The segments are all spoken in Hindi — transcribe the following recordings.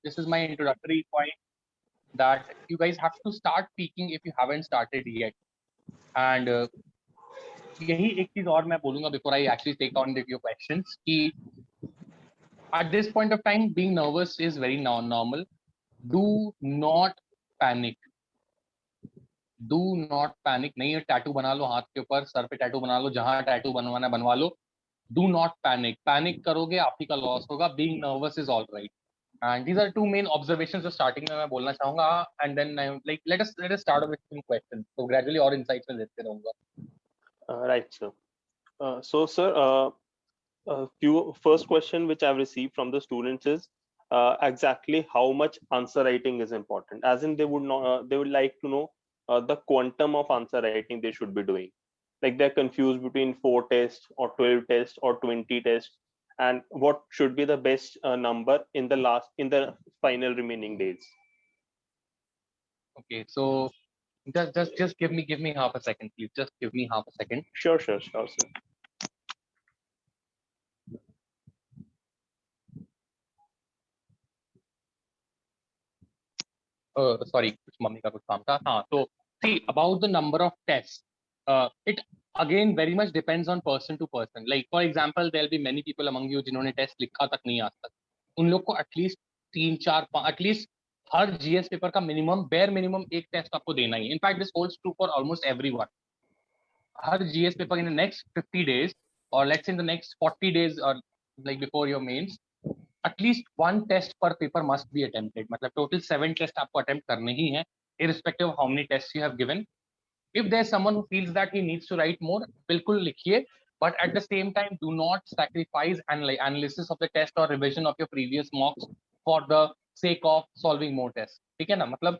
this is my introductory point that you guys have to start peaking if you haven't started yet. And यही एक चीज और मैं बोलूंगा before I actually take on your questions कि at this point of time being nervous is very normal. Do not panic. Do not panic. नहीं टैटू बना लो हाथ के ऊपर, सर पे टैटू बना लो, जहां टैटू बनवाना बनवा लो. Do not panic. Panic करोगे आप ही का लॉस होगा. Being nervous is all right. And these are two main observations जो starting में मैं बोलना चाहूंगा. And then like let us start with some questions. So gradually और insights में देते रहूंगा. Right, sir. So, sir, first question which I've received from the students is exactly how much answer writing is important. As in, they would like to know the quantum of answer writing they should be doing. Like they're confused between 4 tests or 12 tests or 20 tests, and what should be the best number in the final remaining days. Okay, so just give me half a second, please. Just give me half a second. Sure, sir. Sorry, कुछ मम्मी का कुछ काम था. हाँ, so see about the number of tests. It again very much depends on person to person. Like for example, there'll be many people among you जिन्होंने टेस्ट लिखा तक नहीं आज तक. उन लोग को एटलीस्ट 3 4 5 एटलीस्ट हर जीएस पेपर का मिनिमम बेयर मिनिमम एक टेस्ट आपको देना ही. In fact this holds true for almost everyone. हर GS paper in the next 50 days or let's say in the next 40 days or like before your mains, at least one test per paper must be attempted. मतलब total 7 tests आपको attempt करने ही हैं, irrespective of how many tests you have given. If there's someone who feels that he needs to write more, बिल्कुल लिखिए, but at the same time do not sacrifice analysis of the test or revision of your previous mocks for the sake of solving more tests. ठीक है ना? मतलब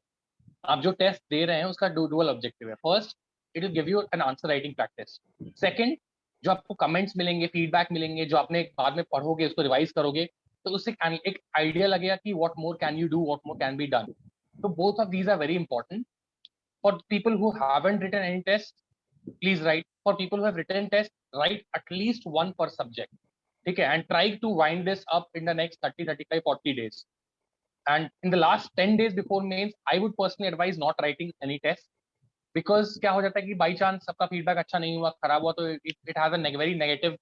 आप जो टेस्ट दे रहे हैं उसका dual objective है. First, it will give you an answer writing practice. Second, जो आपको कमेंट्स मिलेंगे, फीडबैक मिलेंगे, जो आपने बाद में पढ़ोगे उसको रिवाइज करोगे, तो उससे एक आइडिया लगेगा कि what more can you do, what more can be done. So both of these are very important. For people who haven't written any test, please write. For people who have written test, write at least one per subject. Okay, and try to wind this up in the next 30, 35, 40 days. And in the last 10 days before mains, I would personally advise not writing any test. Because क्या हो जाता है कि by chance सबका feedback अच्छा नहीं हुआ, खराब हुआ, तो it has a very negative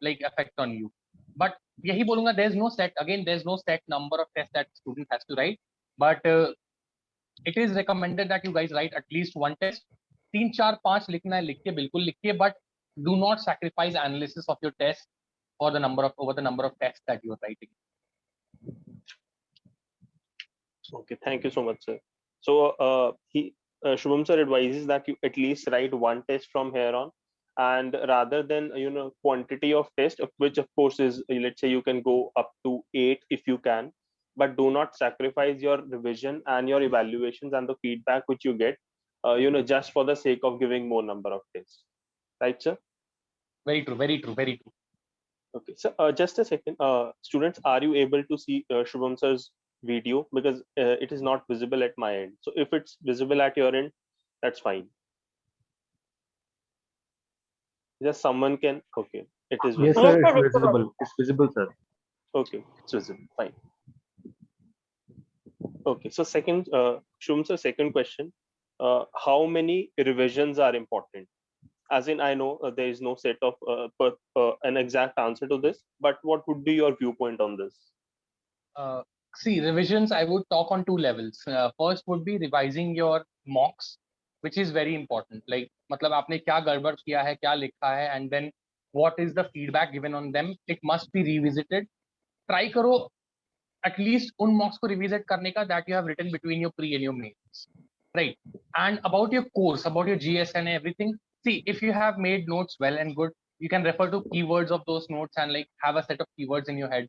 like effect on you. But यही बोलूंगा, there's no set number of tests that student has to write. But it is recommended that you guys write at least one test. 3 4 5 लिखना है, लिखिए, बिल्कुल लिखिए, but do not sacrifice analysis of your test for the number of tests that you are writing. Okay, thank you so much, sir. So Shubham sir advises that you at least write one test from here on, and rather than quantity of test, which of course is, let's say you can go up to 8 if you can, but do not sacrifice your revision and your evaluations and the feedback which you get just for the sake of giving more number of tests. Right, sir? Very true, very true, very true. Okay, so just a second, students, are you able to see Shubham sir's video? Because it is not visible at my end. So if it's visible at your end, that's fine. Just someone can. Okay, it is visible. Yes, sir, it's visible. It's visible, sir. Okay, it's visible. Fine. Okay, so second, Shubham sir, second question. How many revisions are important? As in, I know there is no set of an exact answer to this, but what would be your viewpoint on this? See, revisions, I would talk on 2 levels. First would be revising your mocks, which is very important. Like, मतलब आपने क्या गड़बड़ किया है, क्या लिखा है, and then what is the feedback given on them. It must be revisited. Try करो at least उन mocks को revisit करने का that you have written between your pre and your mains, right? And about your course, about your GS and everything. See, if you have made notes well and good, you can refer to keywords of those notes and like have a set of keywords in your head.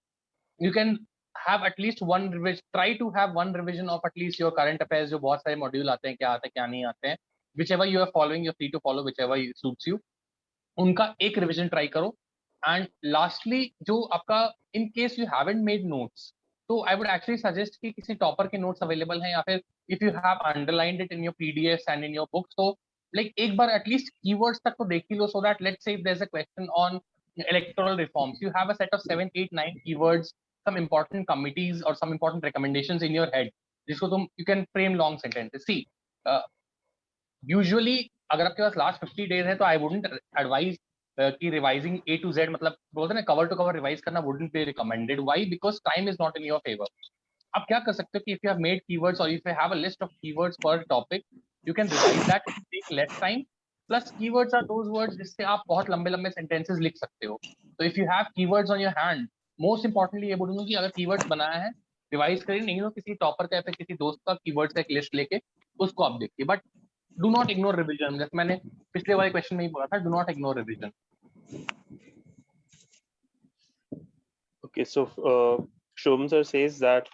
You can have at least one revision. Try to have one revision of at least your current affairs. जो बहुत सारे मॉड्यूल आते हैं, क्या आते हैं, क्या नहीं आते हैं. Whichever you are following, you're free to follow whichever suits you. उनका एक revision try करो. And lastly, जो आपका in case you haven't made notes, so I would actually suggest कि किसी topper के notes available हैं, या फिर if you have underlined it in your PDFs and in your books, so like एक बार at least keywords तक तो देख ही लो, so that let's say if there's a question on electoral reforms, you have a set of 7 8 9 keywords some important committees or some important recommendations in your head, जिसको तुम you can frame long sentences. See, usually अगर आपके पास last 50 days है तो I wouldn't advise कि revising A to Z, मतलब बोलते हैं ना cover to cover revise करना wouldn't be recommended. Why? Because time is not in your favor. आप क्या कर सकते हो कि if you have made keywords or if you have a list of keywords per topic, you can revise that, it will take less time. Plus keywords are those words जिससे आप बहुत लंबे लंबे sentences लिख सकते हो. So if you have keywords on your hand, most importantly ये बोलूंगा कि अगर keywords बनाया है, revise करिए, नहीं तो किसी टॉपर का या फिर किसी दोस्त का keywords का एक list लेके उसको आप देखिए. But do not ignore revision. जैसे मैंने पिछले वाले क्वेश्चन में ही बोला था, do not ignore revision. Okay, so Shubham sir says that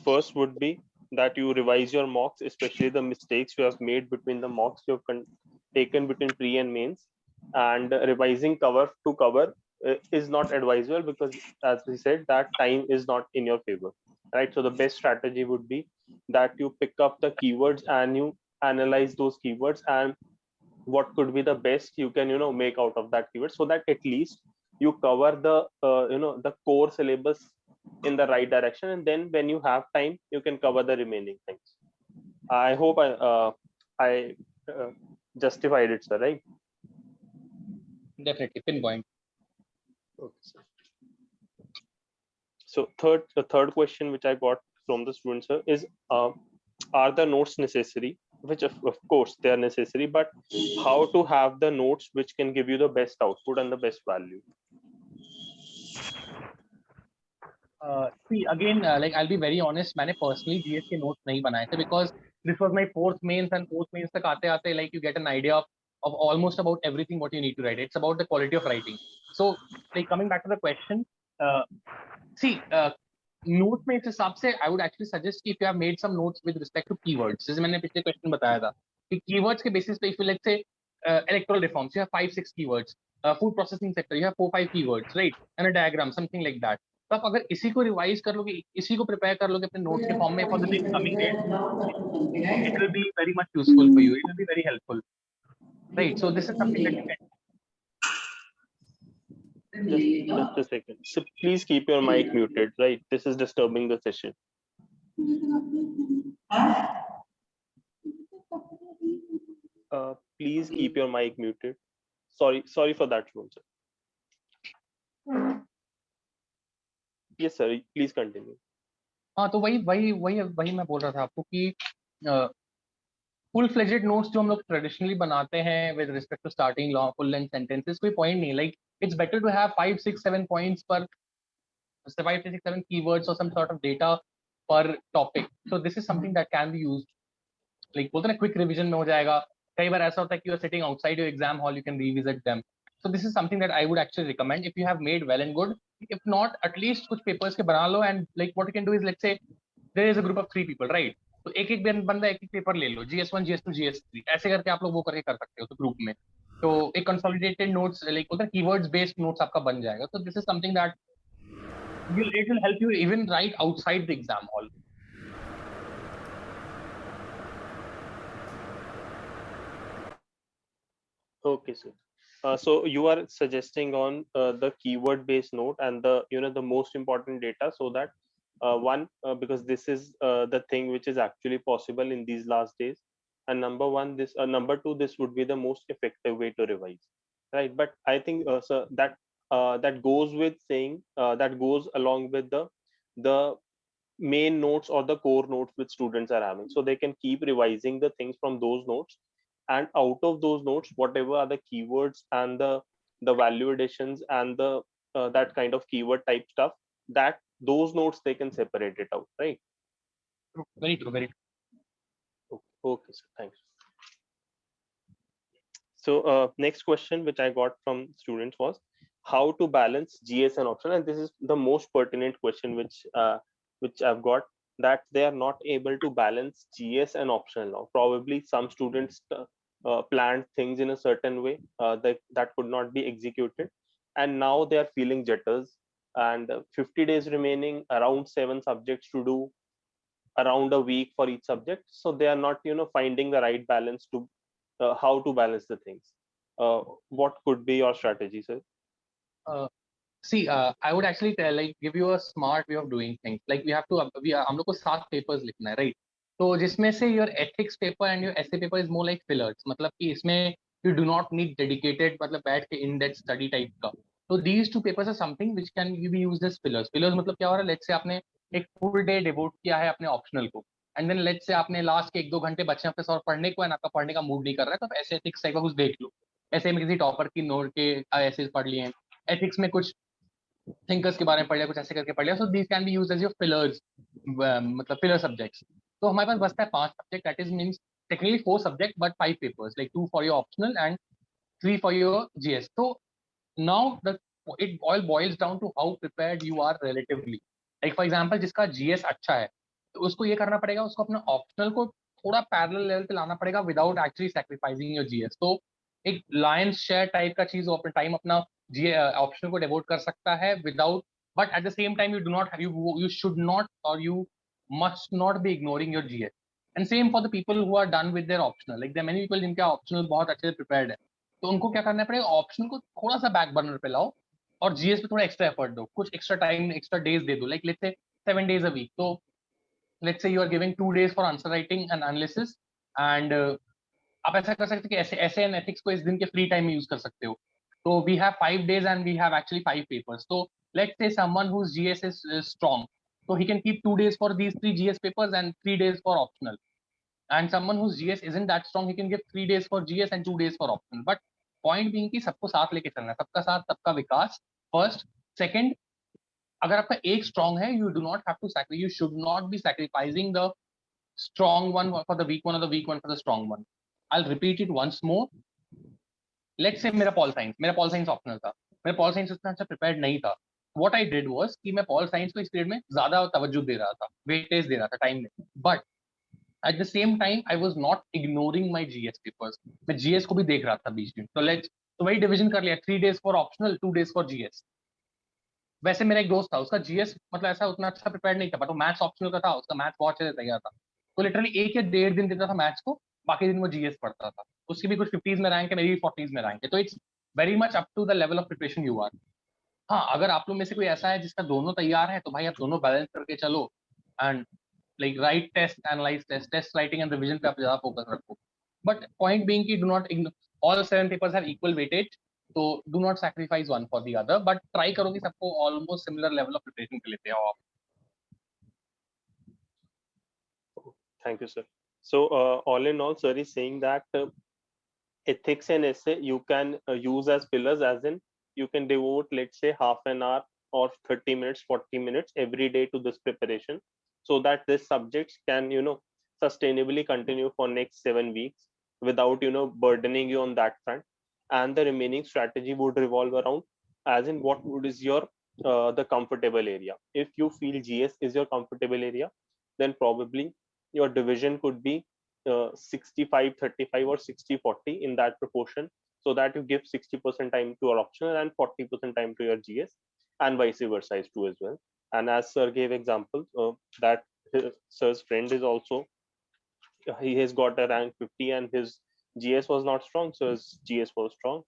first would be that you revise your mocks, especially the mistakes you have made between the mocks you have taken between pre and mains, and revising cover to cover is not advisable because, as we said, that time is not in your favor, right? So the best strategy would be that you pick up the keywords and you analyze those keywords and what could be the best you can make out of that keyword, so that at least you cover the the core syllabus in the right direction, and then when you have time you can cover the remaining things. I hope I justified it, sir, right? Definitely, pinpoint. Okay, sir. So the third question which I got from the students, sir, is are the notes necessary? Which of course they are necessary, but how to have the notes which can give you the best output and the best value? See, again, like I'll be very honest, मैंने personally GS के notes नहीं बनाए थे because this was my fourth mains, and fourth mains तक आते आते like you get an idea of almost about everything what you need to write. It's about the quality of writing. So, like coming back to the question, see, notes में इस हिसाब से I would actually suggest if you have made some notes with respect to keywords, जैसे मैंने पिछले question बताया था कि keywords के basis पे if you let's say electoral reforms, you have 5-6 keywords, food processing sector, you have 4-5 keywords, right, and a diagram, something like that. तो आप अगर इसी को रिवाइज कर लोगे, इसी को प्रिपेयर कर लोगे अपने नोट्स के फॉर्म में for the next coming days, it will be very much useful for you, it will be very helpful, right? So this is something that you can. Just a second. So please keep your mic muted, right? This is disturbing the session. Please keep your mic muted. Sorry for that, Shubham sir. Yes, sir. Please continue. हाँ, तो वही मैं बोल रहा था आपको कि फुल फ्लेजेड नोट्स जो हम लोग ट्रेडिशनली बनाते हैं with respect to starting long full length sentences, कोई पॉइंट नहीं. Like it's better to have 5-6-7 points per 5-6-7 keywords or some sort of data per topic. So this is something that can be used. Like बोलते हैं ना, क्विक रिवीजन में हो जाएगा. कई बार ऐसा होता है कि you are sitting outside your exam hall, you can revisit them. So this is something that I would actually recommend if you have made well and good. If not, at least कुछ papers के बना लो, and like what you can do is, let's say there is a group of 3 people, right? तो एक एक बंदा एक एक पेपर ले लो, GS1 GS2 GS3 ऐसे करके आप लोग वो करके कर सकते हो तो ग्रुप में. तो एक कंसोलिडेटेड नोट्स लाइक बोलते हैं कीवर्ड्स बेस्ड नोट्स आपका बन जाएगा. तो this is something that it will help you even write outside the exam hall. Okay, sir. So you are suggesting on the keyword based note and the the most important data, so that one because this is the thing which is actually possible in these last days, and number two, this would be the most effective way to revise, right? But I think sir, that goes with saying that goes along with the main notes or the core notes which students are having, so they can keep revising the things from those notes, and out of those notes whatever are the keywords and the value additions and the that kind of keyword type stuff, that those notes they can separate it out, right? Very true, very true. Okay, sir, thanks. So next question which I got from students was how to balance GS and optional, and this is the most pertinent question which I've got, that they are not able to balance GS and optional now. Probably some students planned things in a certain way that could not be executed, and now they are feeling jitters, and 50 days remaining, around 7 subjects to do, around a week for each subject, so they are not finding the right balance to how to balance the things. What could be your strategy, sir? See, I would actually tell, like, give you a smart way of doing things. Like, हम लोग को 7 papers लिखना है, right? तो जिसमें से your ethics paper and your essay paper is more like fillers. मतलब कि इसमें you do not need dedicated, मतलब बैठ के in-depth study type का. So these two papers are something which can be used as fillers. Fillers मतलब क्या हो रहा है? Let's say आपने एक full day devote किया है अपने optional को, and then let's say आपने last के 1-2 घंटे बचे हैं अपने और पढ़ने को, and आपका पढ़ने का मूड नहीं कर रहा है, तो आप ऐसे ethics टाइप का कुछ देख लो. ऐसे में किसी टॉपर की नोट के ऐसे पढ़ लिए हैं, ethics में कुछ थिंकर्स के बारे में पढ़ लिया, कुछ ऐसे करके पढ़ लिया. So these can be used as your fillers, मतलब फिलर सब्जेक्ट्स. तो हमारे पास बचता है 5 subject, that is means technically 4 subject but 5 papers, like 2 for your optional and 3 for your GS. तो now the it all boils down to how prepared you are relatively. Like for example जिसका जीएस अच्छा है, तो उसको ये करना पड़ेगा, उसको अपना ऑप्शनल को थोड़ा पैरेलल लेवल पे लाना पड़ेगा without actually sacrificing your GS. तो एक लायंस शेयर टाइप का चीज, वो अपना टाइम अपना जी ऑप्शन को डिवोट कर सकता है without, but at the same time you do not have, you should not or you must not be ignoring your GS. And same for the people who are done with their optional. Like there are many people जिनका optional बहुत अच्छे से prepared है, तो उनको क्या करना पड़ेगा, ऑप्शनल को थोड़ा सा बैक बर्नर पे लाओ और जीएस पे थोड़ा एक्स्ट्रा एफर्ट दो, कुछ एक्स्ट्रा टाइम एक्स्ट्रा डेज दे दो. Like let's say 7 days a week. तो let's say you are giving 2 days for answer writing and analysis, and आप ऐसा कर सकते हो कि ऐसे ऐसे एंड एथिक्स को इस दिन के फ्री टाइम में यूज कर सकते हो. तो we have 5 days and we have actually 5 papers. So let's say someone whose GS is strong, so he can keep 2 days for these 3 GS papers and 3 days for optional. And someone whose GS isn't that strong, he can give 3 days for GS and 2 days for optional. But point being कि सबको साथ लेके चलना है, सबका साथ सबका विकास फर्स्ट. सेकंड, अगर आपका एक स्ट्रांग है, you do not have to sacrifice, you should not be sacrificing the strong one for the weak one or the weak one for the strong one. I'll repeat it once more. Let's say मेरा पॉल साइंस ऑप्शनल था, मेरा पॉल साइंस उतना अच्छा प्रिपेयर्ड नहीं था. व्हाट आई डिड वाज कि मैं पॉल साइंस को इस पीरियड में ज्यादा तवज्जो दे रहा था, वेटेज दे रहा था टाइम में. But at the same time I was not ignoring my GS papers. मैं जीएस को भी देख रहा था बीच में. तो वही डिवीजन कर लिया, 3 days for optional, 2 days for GS. वैसे मेरा एक दोस्त था, उसका जीएस मतलब ऐसा उतना अच्छा प्रिपेयर नहीं था, बट वो मैथ्स ऑप्शनल का था, उसका मैथ्स बहुत अच्छे से तैयार था. तो लिटरली 1 या 1.5 दिन देता था मैथ्स को, बाकी दिन वो जीएस पढ़ता था. उसकी भी कुछ 50s में रैंक है, मेरी भी 40s में रैंक है. तो it's very much up to the level of preparation you are. हाँ, अगर आप लोग में से कोई ऐसा है जिसका दोनों तैयार है, तो भाई आप दोनों बैलेंस करके चलो and like write test, analyse test, test writing and revision पे आप ज्यादा फोकस रखो. बट पॉइंट बीइंग कि do not ignore, all 7 papers have equal weightage, तो do not sacrifice one for the other, but try करो कि सबको almost similar level of preparation पे लेते आओ आप. Thank you, sir. So, all in all, sir is saying that ethics and essay you can use as pillars, as in you can devote, let's say, half an hour or 30 minutes, 40 minutes every day to this preparation, so that this subjects can, sustainably continue for next 7 weeks without, burdening you on that front. And the remaining strategy would revolve around, as in what would is your the comfortable area. If you feel GS is your comfortable area, then probably your division could be 65-35 or 60-40 in that proportion, so that you give 60% time to your optional and 40% time to your GS, and vice versa is true as well. And as sir gave examples, that sir's friend is also, he has got a rank 50 and his GS was not strong, so his GS was strong.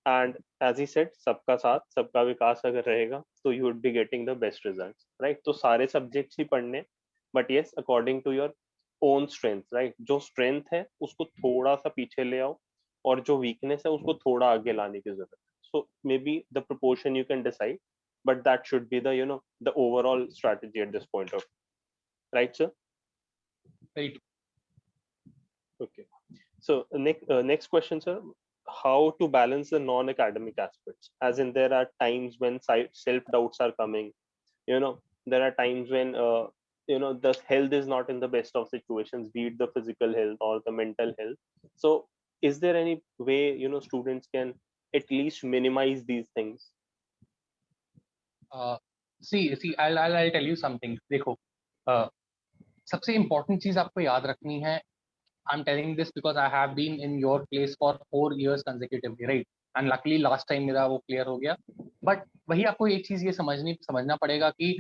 And as he said, सबका साथ सबका विकास अगर रहेगा, तो you would be getting the best results, right? तो सारे subjects ही पढ़ने, but yes, according to your own strength, right? जो strength है उसको थोड़ा सा पीछे ले आओ, और जो weakness है उसको थोड़ा आगे लाने की जरूरत है. So maybe the proportion you can decide, but that should be the, the overall strategy at this point of, right, sir? Right. Okay. So next question, sir. How to balance the non-academic aspects? As in, there are times when self-doubts are coming. There are times when the health is not in the best of situations, be it the physical health or the mental health. So, is there any way students can at least minimize these things? See, I'll tell you something. देखो, सबसे इम्पोर्टेंट चीज आपको याद रखनी है. I'm telling this because I have been in your place for 4 years consecutively, right? And luckily last time मेरा वो clear हो गया. But वही आपको एक चीज ये समझना पड़ेगा कि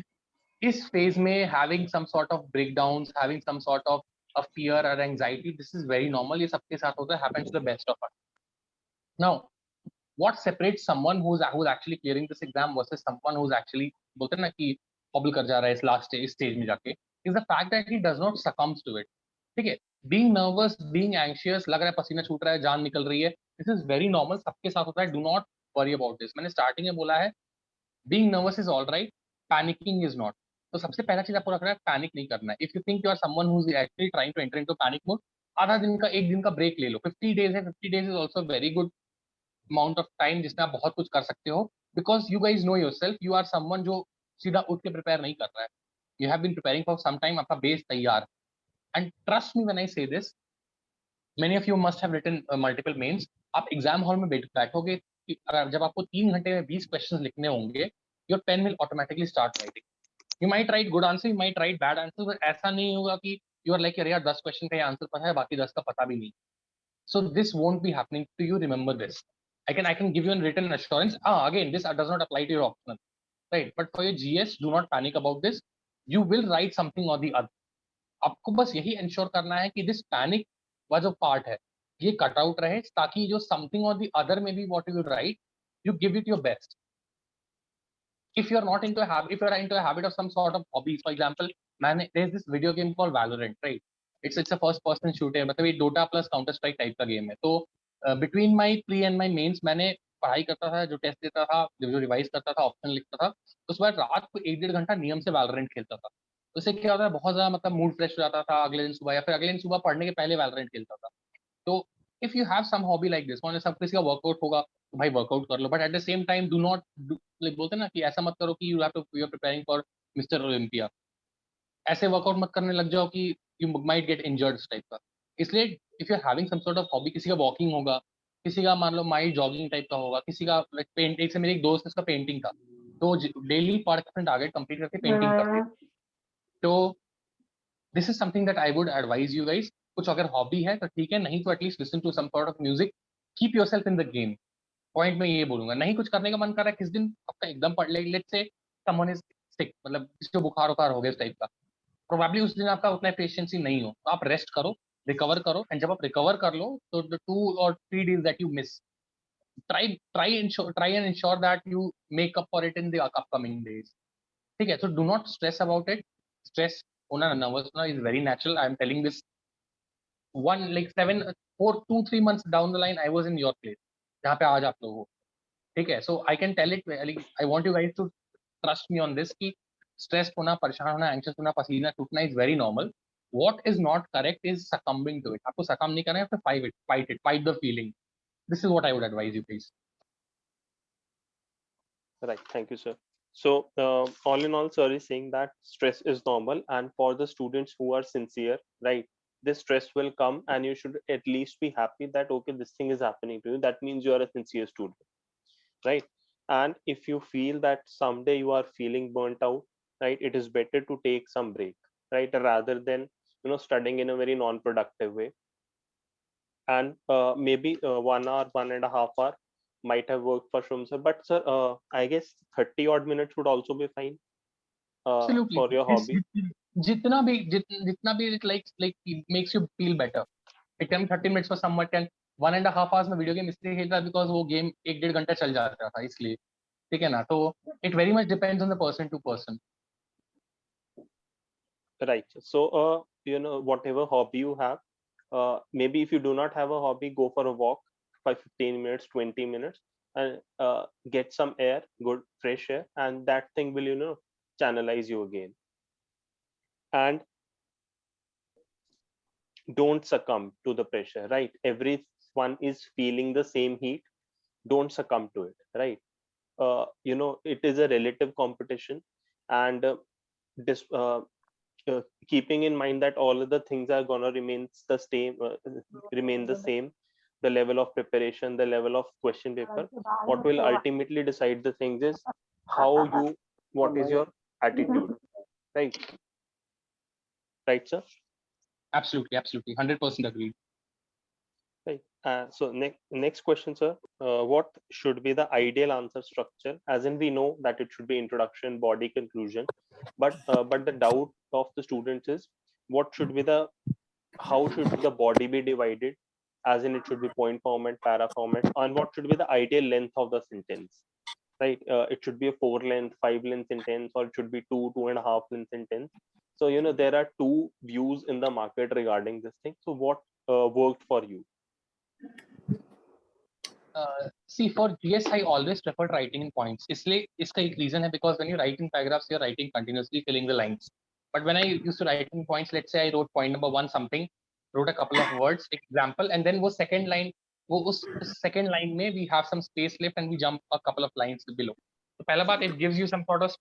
इस phase में having some sort of breakdowns, having some sort of a fear or anxiety, this is very normal. ये सबके साथ होता है, happens to the best of us. Now, what separates someone who's actually clearing this exam versus someone who's actually बोलते हैं ना कि hobble कर जा रहा है इस last stage में जाके, is the fact that he does not succumbs to it. ठीक है, being nervous, being anxious, लग रहा है पसीना छूट रहा है, जान निकल रही है, this is very normal, सबके साथ होता है. Do not worry about this. मैंने starting में बोला है, being nervous is all right, panicking is not. तो सबसे पहला चीज आपको रखना है, पैनिक नहीं करना है. If you think you are someone who is actually trying to enter into panic mode, आधा दिन का, एक दिन का ब्रेक ले लो. 50 डेज है, 50 days is also very good amount of time जिसमें आप बहुत कुछ कर सकते हो. Because you guys know yourself, you are someone जो सीधा उठ के प्रिपेयर नहीं कर रहा है. You have been preparing for some time, आपका बेस तैयार. And trust me when I say this, many of you must have written multiple mains. आप एग्जाम हॉल में बैठोगे, अगर जब आपको 3 घंटे में 20 क्वेश्चन लिखने होंगे, your pen will automatically start writing. You might write good answer, you might write bad answer, but ऐसा नहीं होगा कि यू आर लाइक यार 10 क्वेश्चन का आंसर पता है, बाकी 10 का पता भी नहीं. So this won't be happening to you. Remember this. I can give you a written assurance. Again, this does not apply to your optional, right? But for your GS, do not panic about this. You will write something or the other. आपको बस यही ensure करना है कि this panic का जो part है, ये cut out रहे, ताकि जो something or the other में भी what you write, you give it your best. If you are not into a habit, if you are into a habit of some sort of hobbies, for example, there's this video game called Valorant, right? It's a first person shooter, मतलब ये Dota plus Counter Strike type का गेम है. तो between my pre and my mains मैंने पढ़ाई करता था, जो टेस्ट देता था, जो रिवाइज करता था, ऑप्शन लिखता था. तो उसके बाद रात को 1-1.5 घंटा नियम से Valorant खेलता था. तो इससे क्या होता है, बहुत ज्यादा मतलब मूड फ्रेश हो जाता था अगले दिन सुबह, या फिर अगले दिन सुबह पढ़ने के पहले Valorant खेलता था. तो if you have some hobby like this, मान सब किसी का वर्कआउट होगा तो भाई वर्कआउट कर लो, but at the same time do not, like बोलते हैं ना कि ऐसा मत करो कि you have to, you are preparing for mister Olympia. ऐसे वर्कआउट मत करने लग जाओ कि you might get injured type का. इसलिए if you are having some sort of hobby, किसी का वॉकिंग होगा, किसी का मान लो माइट जॉगिंग टाइप का होगा, किसी का लाइक पेंटिंग से, मेरे एक दोस्त है उसका पेंटिंग था, तो डेली पढ़ के अपने टारगेट कंप्लीट करके पेंटिंग करते. तो this is something that I would advise you guys. कुछ अगर हॉबी है तो ठीक है, नहीं तो at least listen to some sort of music, keep yourself in the game. Point में ये बोलूंगा, नहीं कुछ करने का मन कर रहा है, किस दिन आपका एकदम पढ़ ले, let's say someone is sick, मतलब किसी को बुखार उखार हो गया इस टाइप का, प्रोबेबली उस दिन आपका उतना एफिशिएंसी नहीं हो, तो आप रेस्ट करो, रिकवर करो. एंड जब आप रिकवर कर लो, तो the 2 or 3 days that you miss, try and ensure that you make up for it in the upcoming days. ठीक है, so do not stress about it. Stress होना, nervous होना is very natural. I am telling this one like 2-3 months down the line I was in your place, जहाँ पे आज आप लोग हो. ठीक है, so I can tell it, I want you guys to trust me on this कि stress होना, परेशान होना, anxious होना, पसीना छूटना is very normal. What is not correct is succumbing to it. आपको succumb नहीं करना है, फिर fight the feeling. This is what I would advise you guys. Right. Thank you, sir. So, all in all, sir is saying that stress is normal, and for the students who are sincere, right, this stress will come, and you should at least be happy that okay, this thing is happening to you. That means you are a sincere student, right? And if you feel that someday you are feeling burnt out, right, it is better to take some break, right, rather than studying in a very non-productive way. And maybe 1 hour, 1.5 hour might have worked for Shubham sir, but sir, I guess 30 odd minutes would also be fine Absolutely. for your hobby. जितना भी like makes you feel better. It can be 30 minutes for someone, can 1.5 hours में वीडियो गेम इसलिए खेलता है बिकॉज वो गेम 1-1.5 घंटा चल जाता था, इसलिए. ठीक है ना, तो it very much depends on the person to person. Right. So, whatever hobby you have, maybe if you do not have a hobby, go for a walk for 15 minutes, 20 minutes, and get some air, good fresh air, and that thing will, channelize you again. And don't succumb to the pressure, right? Everyone is feeling the same heat. Don't succumb to it, right? It is a relative competition, and keeping in mind that all of the things are gonna remain the same, the level of preparation, the level of question paper. What will ultimately decide the things is what is your attitude, right? Right, sir? Absolutely, 100% agreed. Right. So next question, sir. What should be the ideal answer structure? As in, we know that it should be introduction, body, conclusion, but the doubt of the students is how should the body be divided, as in it should be point format, para format, and what should be the ideal length of the sentence, right? It should be a 4 length, 5 length sentence, or it should be 2.5 length sentence. So there are two views in the market regarding this thing. So what worked for you? See, for GS, I always preferred writing in points. इसलिए इसका एक reason है because when you write in paragraphs, you're writing continuously, filling the lines. But when I used to write in points, let's say I wrote point number 1 something, wrote a couple of words, example, and then वो second line, वो उस second line में we have some space left and we jump a couple of lines below. तो पहला बात, it gives you some sort of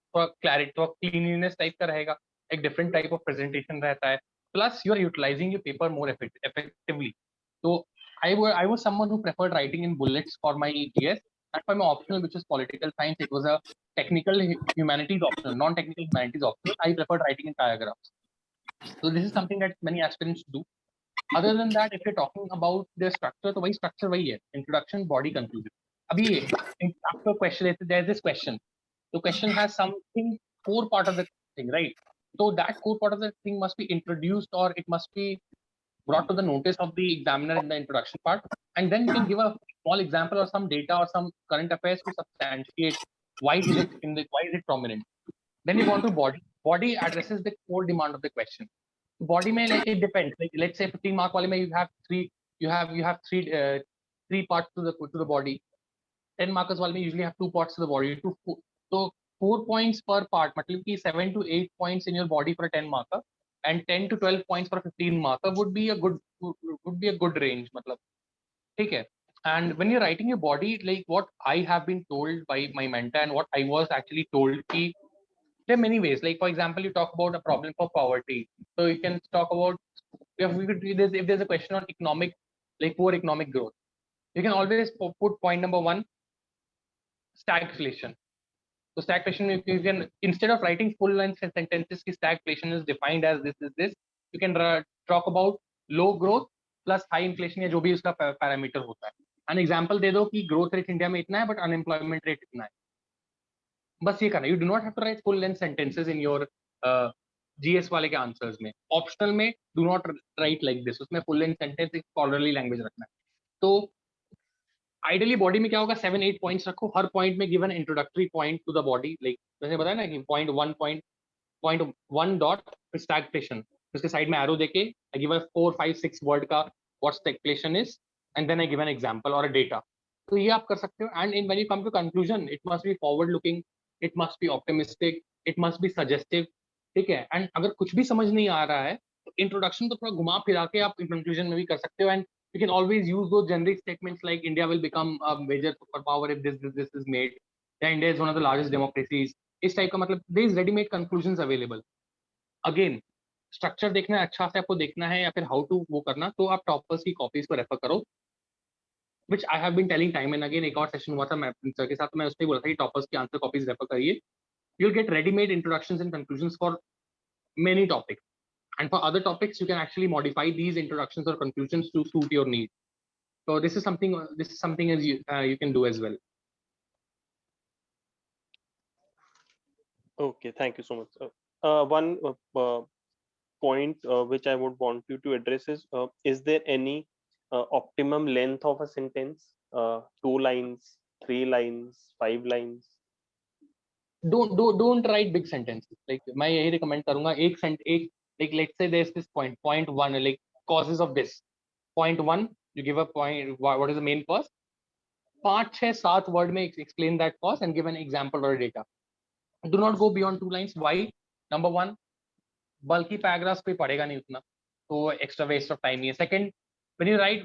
clarity, तो cleanliness type का रहेगा, एक different type of presentation रहता है. Plus, you are utilizing your paper more effectively. So I was someone who preferred writing in bullets for my GS, and for my optional, which was political science, it was a technical humanities optional, non-technical humanities optional. I preferred writing in paragraphs. So this is something that many aspirants do. Other than that, if you're talking about the structure, तो वही structure वही है, introduction, body, conclusion. अभी after question, there's this question. The question has something core part of the thing, right? So that core part of the thing must be introduced, or it must be brought to the notice of the examiner in the introduction part, and then you can give a small example or some data or some current affairs to substantiate why is it prominent. Then you go on to body. Body addresses the core demand of the question. Body may, like, it depends. Like, let's say 15 mark wale mein you have three parts to the body. 10 markers wale mein usually have two parts to the body. So 4 points per part, matlab ki 7 to 8 points in your body for a 10 marker, and 10 to 12 points for a 15 marker would be a good range, matlab. Okay. And when you're writing your body, like what I have been told by my mentor and what I was actually told, there are many ways. Like, for example, you talk about a problem for poverty. So you can talk about, if there's a question on economic, like poor economic growth, you can always put point number 1, stagflation. So stagflation, you can, instead of writing full length sentences, stagflation is defined as this, you can talk about low growth plus high inflation, या जो भी उसका पैरामीटर होता है. An example दे दो कि growth rate India में इतना है, but unemployment rate इतना है. बस ये करना. You do not have to write full length sentences in your GS वाले के answers में. Optional में do not write like this. उसमें full length sentence एक scholarly language रखना है. तो आइडियली बॉडी में क्या होगा, 7-8 पॉइंट्स रखो, हर पॉइंट में given introductory point two the body. Like जैसे बताया ना कि पॉइंट 1 डॉट स्टैग्फ्लेशन, उसके साइड में एरो देके आई गिव अ 4-5-6 वर्ड का what stagflation is, and then I give an example और अ डेटा. तो ये आप कर सकते हो. And in when you come to conclusion, it must be forward looking, it must be optimistic, it must be suggestive. ठीक है. एंड अगर कुछ भी समझ नहीं आ रहा है तो इंट्रोडक्शन को थोड़ा घुमा फिरा के आप कंक्लूजन में भी कर सकते हो. And you can always use those generic statements like India will become a major superpower if this is made. Yeah, India is one of the largest democracies. इस टाइप का मतलब there is ready-made conclusions available. Again, structure देखना है, अच्छा से आपको देखना है, या फिर how to वो करना, तो आप टॉपर्स की कॉपीज को रेफर करो, which I have been telling time and again. एक और सेशन हुआ था मैं सर के साथ, मैं उस पर बोला था कि टॉपर्स की आंसर कॉपीज रेफर करिए. You'll get ready-made introductions and conclusions for many topics. And for other topics, you can actually modify these introductions or conclusions to suit your needs. So this is something as you can do as well. Okay, thank you so much. One point which I would want you to address is there any optimum length of a sentence? 2 lines, 3 lines, 5 lines? Don't write big sentences. Like मैं यही recommend करूँगा, एक like let's say there's this point 1, like causes of this. Point 1, you give a point, what is the main cause? 5-6-7 word में explain that cause and give an example or data. Do not go beyond 2 lines. Why? Number 1, bulky paragraphs कोई पढ़ेगा नहीं उतना, तो extra waste of time ही है. Second, when you write,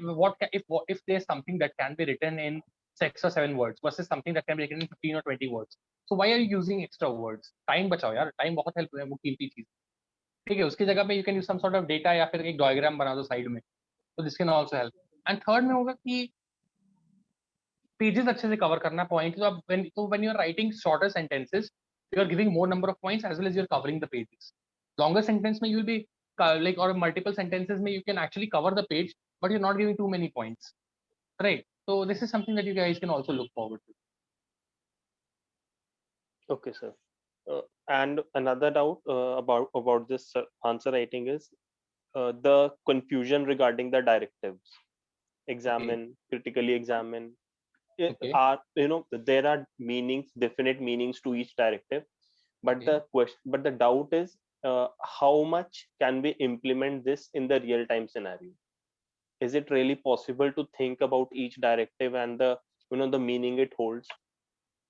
if there's something that can be written in 6 or 7 words versus something that can be written in 15 or 20 words, so why are you using extra words? Time बचाओ यार, time बहुत हेल्प है, वो कीमती चीज. ठीक है, उसकी जगह पे you can use some sort of data या फिर एक डायग्राम बना दो साइड में, so this can also help. And third में होगा कि पेजेस अच्छे से कवर करना पॉइंट. तो when you're writing shorter sentences, you are giving more number of points as well as you're covering the pages. Longer sentence में you'll be like, or multiple sentences में you can actually cover the page, but you're not giving too many points, right? So this is something that you guys can also look forward to. Okay, sir. And another doubt about this answer writing is the confusion regarding the directives. examine, critically examine. Okay. Are there are meanings, definite meanings to each directive, but Okay. the question, but the doubt is how much can we implement this in the real time scenario? Is it really possible to think about each directive and the the meaning it holds,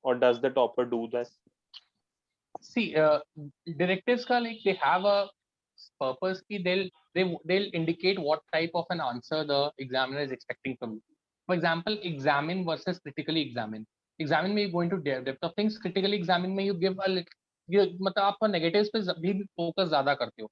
or does the topper do that? See, directives ka, like, they have a purpose ki they'll indicate what type of an answer the examiner is expecting from you. For example, examine versus critically examine. Examine में you go into depth of things. Critically examine में you give a you मतलब आप negatives पे भी focus ज़्यादा करते हो.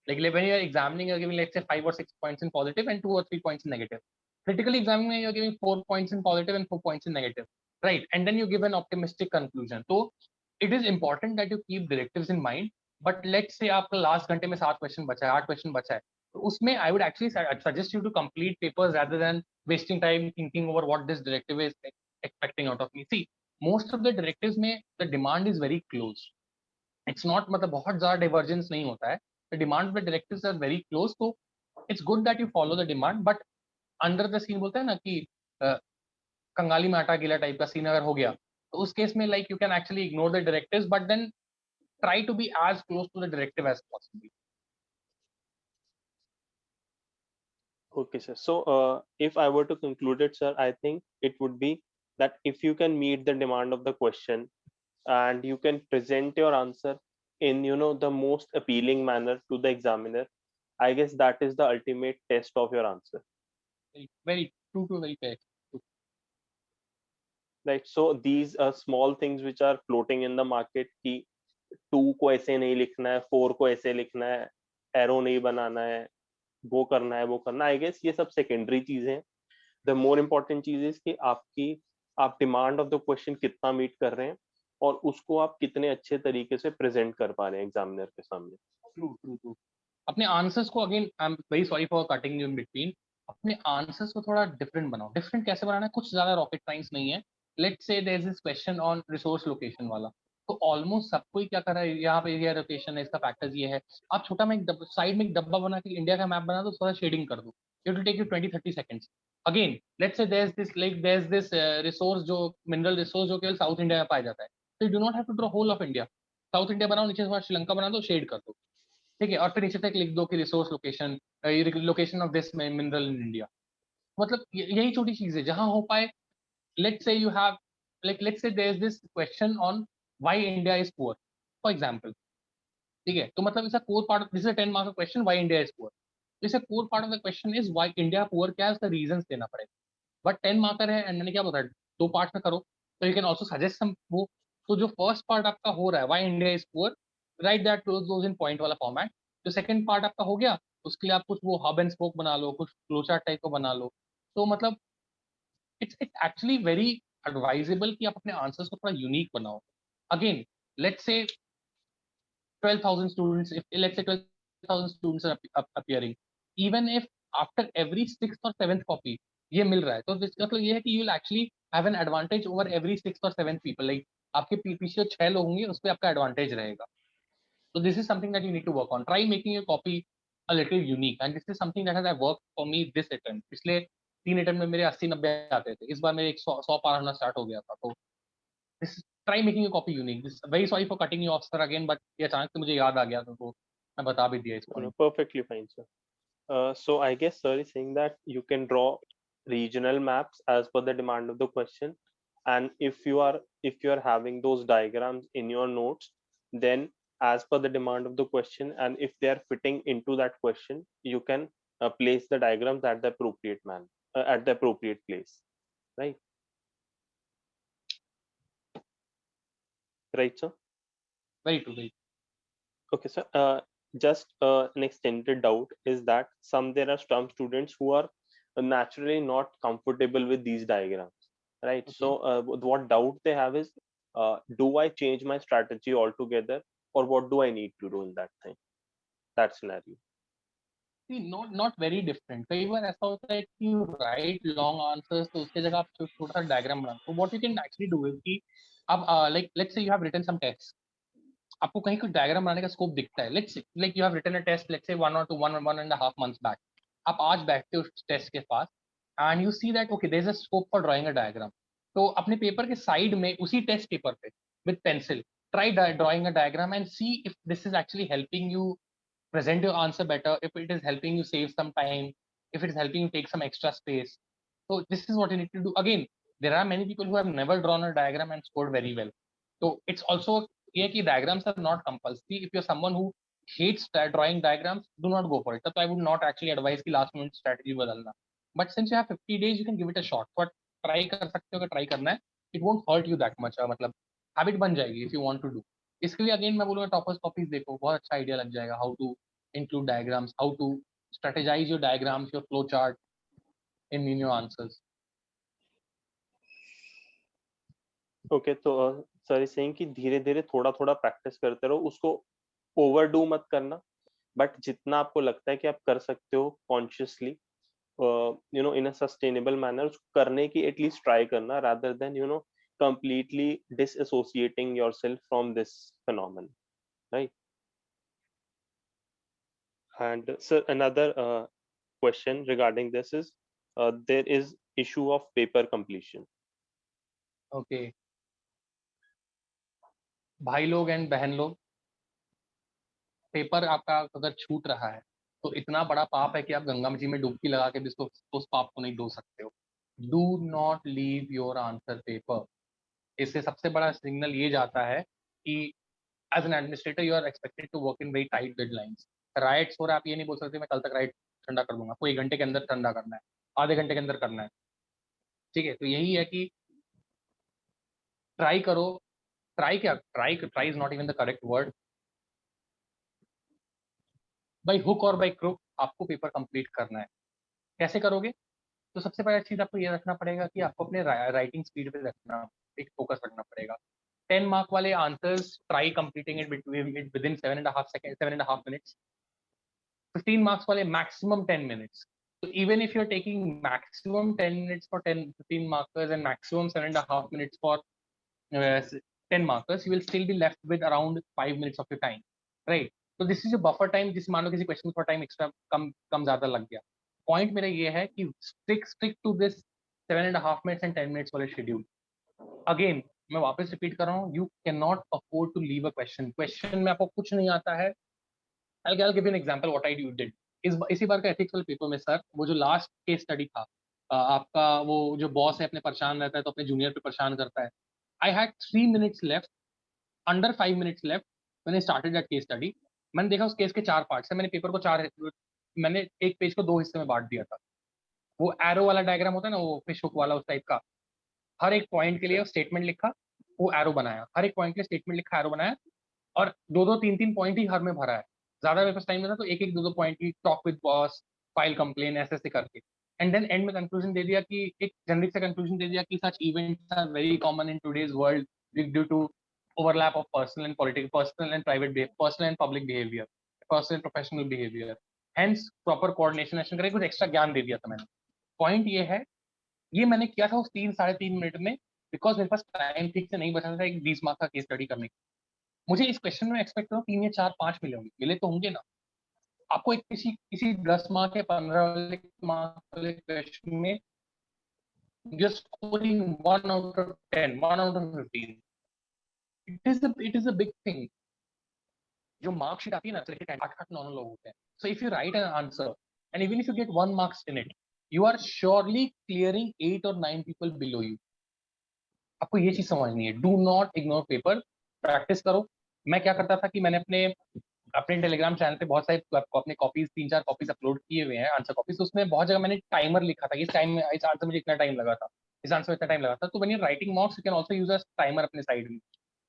Like when you are examining, you're giving, let's say, 5 or 6 points in positive and 2 or 3 points in negative. Critically examining, you're giving 4 points in positive and 4 points in negative, right? And then you give an optimistic conclusion. So it is important that you keep directives in mind. But let's say आपका last घंटे में 7 क्वेश्चन बचा है, 8 क्वेश्चन बचा है, तो उसमें I would actually suggest you to complete papers rather than wasting time thinking over what this directive is expecting out of me. See, most of the directives में the demand is very close. It's not मतलब बहुत ज़्यादा divergence नहीं होता है. The demand of the directives are very close, so it's good that you follow the demand. But under the scene बोलते हैं ना कि कंगाली में आटा गीला टाइप का सीन अगर हो गया, तो उस केस में like you can actually ignore the directives, but then try to be as close to the directive as possible. Okay, sir. So if I were to conclude it, sir, I think it would be that if you can meet the demand of the question and you can present your answer in the most appealing manner to the examiner, I guess that is the ultimate test of your answer. Very true to very fair. Right? So these are small things which are floating in the market कि 2 को ऐसे नहीं लिखना है, 4 को ऐसे लिखना है, एरो नहीं बनाना है, वो करना है, वो करना है, आई गेस ये सब सेकेंडरी चीजें हैं. द मोर इम्पोर्टेंट चीज इज कि आप डिमांड ऑफ द क्वेश्चन कितना मीट कर रहे हैं और उसको आप कितने अच्छे तरीके से प्रेजेंट कर पा रहे हैं एग्जामिनर के सामने. ट्रू. अपने आंसर्स को, again I am very sorry for cutting you in between, अपने आंसर्स को थोड़ा डिफरेंट बनाओ. डिफरेंट कैसे बनाना है, कुछ ज्यादा रॉकेट साइंस नहीं है. Let's say there is this question on resource location वाला, तो ऑलमोस्ट सबको ही क्या कर रहा है, यहाँ पे एरिया लोकेशन है, इसका फैक्टर्स ये है. आप छोटा में एक साइड में एक डब्बा बना के इंडिया का मैप बना दो, थोड़ा शेडिंग कर दो, it will take you 20-30 seconds. Again let's say there is this resource, जो मिनरल रिसोर्स जो केवल साउथ इंडिया में पाया जाता है, तो you do not have to draw whole of India. South India बनाओ, नीचे थोड़ा श्रीलंका बना दो, शेड कर दो, ठीक है, और फिर नीचे तक लिख दो कि resource location, location of this mineral in India. मतलब यही छोटी चीज है जहां हो पाए. Let's say you have, let's say there is this question on why India is poor, for example, ठीक है, तो मतलब इसका core part, this is a 10 mark question, why India is poor. This core part of the question is why India poor, क्या है उसका रीजंस देना पड़ेगा. बट 10 मार्कर है एंड मैंने क्या बताया, 2 पार्ट में करो, तो you can also suggest some वो. तो जो फर्स्ट पार्ट आपका हो रहा है, why India is poor, right that those in point वाला फॉर्मेट. जो सेकंड पार्ट आपका हो गया, उसके लिए आप कुछ वो हब एंड स्पोक बना लो, कुछ फ्लोचार्ट टाइप का बना लो. तो मतलब इट्स एक्चुअली वेरी एडवाइजेबल कि आप अपने आंसर्स को थोड़ा यूनिक बनाओ. अगेन लेट्स से 12,000 students, if let's say 12,000 students are appearing, even if after every sixth or seventh copy ये मिल रहा है, तो मतलब ये है कि you will actually have an advantage over every sixth or seventh people. Like आपके पीछे 6 लोग होंगे, उस पर आपका एडवांटेज रहेगा. So this is something that you need to work on. Try making your copy a little unique, and this is something that has worked for me this attempt. पिछले 3 attempt में मेरे 80-90 आते थे, इस बार मेरे 100 पार होना स्टार्ट हो गया था. तो this is, try making your copy unique. This very sorry for cutting you off sir again, but ये अचानक से मुझे याद आ गया, तो मैं बता भी दिया इस No, point. perfectly fine, sir. So I guess sir is saying that you can draw regional maps as per the demand of the question, and if you are having those diagrams in your notes, then as per the demand of the question, and if they are fitting into that question, you can place the diagrams at the appropriate at the appropriate place, right? Right, sir. Very true. Very Okay, sir. Just an extended doubt is that there are some students who are naturally not comfortable with these diagrams, right? okay. So, what doubt they have is, do I change my strategy altogether, or what do I need to do in that scenario? See, not very different. कई बार ऐसा होता है कि you write long answers, तो उसके जगह आप छोटा सा diagram बना. So what you can actually do is कि आप like let's say you have written some text, आपको कहीं कुछ डायग्राम बनाने का स्कोप दिखता है. Let's like you have written a test, let's say 1 or 2 1 and a half months back. आप आज बैठते हो उस टेस्ट के पास, and you see that okay there is a scope for drawing a diagram, तो अपने पेपर के साइड में उसी टेस्ट पेपर पे with pencil try drawing a diagram and see if this is actually helping you present your answer better, if it is helping you save some time, if it is helping you take some extra space. So this is what you need to do. Again, there are many people who have never drawn a diagram and scored very well. So it's also clear that diagrams are not compulsory. If you're someone who hates drawing diagrams, do not go for it. So I would not actually advise the last minute strategy badalna. But since you have 50 days, you can give it a shot. But try कर सकते हो, अगर try करना है, it won't hurt you that much. मतलब हैबिट बन जाएगी if you want to do. इसके लिए अगेन मैं बोलूँगा टॉपर्स कॉपीज देखो, बहुत अच्छा आइडिया लग जाएगा how to include diagrams, how to strategize your diagrams, your flow chart in your answers. Okay, तो सर इज सेइंग कि धीरे धीरे थोड़ा थोड़ा प्रैक्टिस करते रहो, उसको ओवरडू मत करना, बट जितना आपको लगता है कि आप कर सकते हो consciously, you know, in a sustainable manner, उसको करने की एटलीस्ट ट्राई करना, rather than you know completely disassociating yourself from this phenomenon, right? And sir, another question regarding this is, there is issue of paper completion. Okay. भाई लोग एंड बहन लोग, पेपर आपका अगर छूट रहा है तो इतना बड़ा पाप है कि आप गंगा जी में डुबकी लगा के भी इसको उस पाप को नहीं धो सकते हो. Do not leave your answer paper. इससे सबसे बड़ा सिग्नल ये जाता है कि as an administrator you are expected to work in very tight deadlines. Rights हो रहा है, आप ये नहीं बोल सकते मैं कल तक राइट ठंडा कर दूंगा. आपको 1 घंटे के अंदर ठंडा करना है, आधे घंटे के अंदर करना है. ठीक है, तो यही है कि ट्राई करो. Try is not even the correct word. By hook और बाई क्रुक आपको पेपर कंप्लीट करना है. कैसे करोगे? तो सबसे पहला चीज आपको ये रखना पड़ेगा कि आपको अपने राइटिंग स्पीड पे रखना, एक फोकस रखना पड़ेगा. 10 मार्क वाले answers try completing it with in 7.5 second, 7.5 minutes. 15 marks वाले maximum 10 minutes. So even if you're taking maximum 10 minutes for 15 markers and maximum 7.5 minutes for 10 markers, you will still be left with around 5 minutes of your time, right? So this is your buffer time. जिस मान लो किसी क्वेश्चन पर टाइम एक्स्ट्रा कम ज्यादा लग गया. पॉइंट मेरा ये है कि stick to this 7.5 minutes and 10 minutes वाले शेड्यूल. अगेन मैं वापस रिपीट कर रहा हूँ, you can not afford to leave a question में आपको कुछ नहीं आता है. I'll give you an example what I did. इसी बार का एथिक्स वाले पेपर में सर, वो जो लास्ट केस स्टडी था, आपका वो जो बॉस है अपने परेशान रहता है तो अपने जूनियर पे परेशान करता है. I had 3 minutes left, under 5 minutes left. मैंने स्टार्टेड दैट केस स्टडी. मैंने देखा उस केस के 4 पार्ट्स है. मैंने पेपर को मैंने एक पेज को 2 हिस्से में बांट दिया था. वो एरो वाला डायग्राम होता है ना, वो फिश हुक वाला, उस टाइप का. हर एक पॉइंट के लिए स्टेटमेंट लिखा, वो एरो बनाया. हर एक पॉइंट के लिए स्टेटमेंट लिखा, एरो बनाया. और 2-3 पॉइंट ही हर में भरा है. ज्यादा मेरे पास टाइम नहीं था तो एक 2 पॉइंट की talk with boss, file complain, ऐसे ऐसे करके. एंड देन एंड में कंक्लूजन दे दिया कि एक जनरिक सा कंक्लूजन दे दिया कि such events are very common in today's world due to overlap of personal and private, personal and public behaviour, personal professional behaviour. Hence proper coordination action करके कुछ एक्स्ट्रा ज्ञान दे दिया था मैंने. पॉइंट ये है, ये मैंने किया था उस 3-3.5 मिनट में, बिकॉज मेरे पास टाइम ठीक से नहीं बचा था एक 20 मार्क का केस स्टडी करने की. मुझे इस क्वेश्चन में एक्सपेक्ट करो 3 या 4-5 मिले होंगे, मिले तो होंगे ना. आपको एक किसी 10 मार्क या 15 मार्क वाले क्वेश्चन में you're scoring 1 out of 10, 1 out of 15. It is a big thing. जो मार्कशीट आती है ना, 8-9 लोग होते हैं. So if you write an answer and even if you get 1 marks in it, you are surely clearing 8 or 9 people below you. आपको ये चीज समझनी है. Do not ignore paper. Practice करो. मैं क्या करता था कि मैंने अपने टेलीग्राम चैनल पे बहुत सारे अपने कॉपीज 3-4 कॉपीज अपलोड किए हुए हैं, आंसर कॉपीज. तो उसमें बहुत जगह मैंने टाइमर लिखा था, इस आंसर मुझे इतना टाइम लगा था, इस आंसर में इतना टाइम लगा था. तो when you writing marks you can also use a timer अपने साइड में,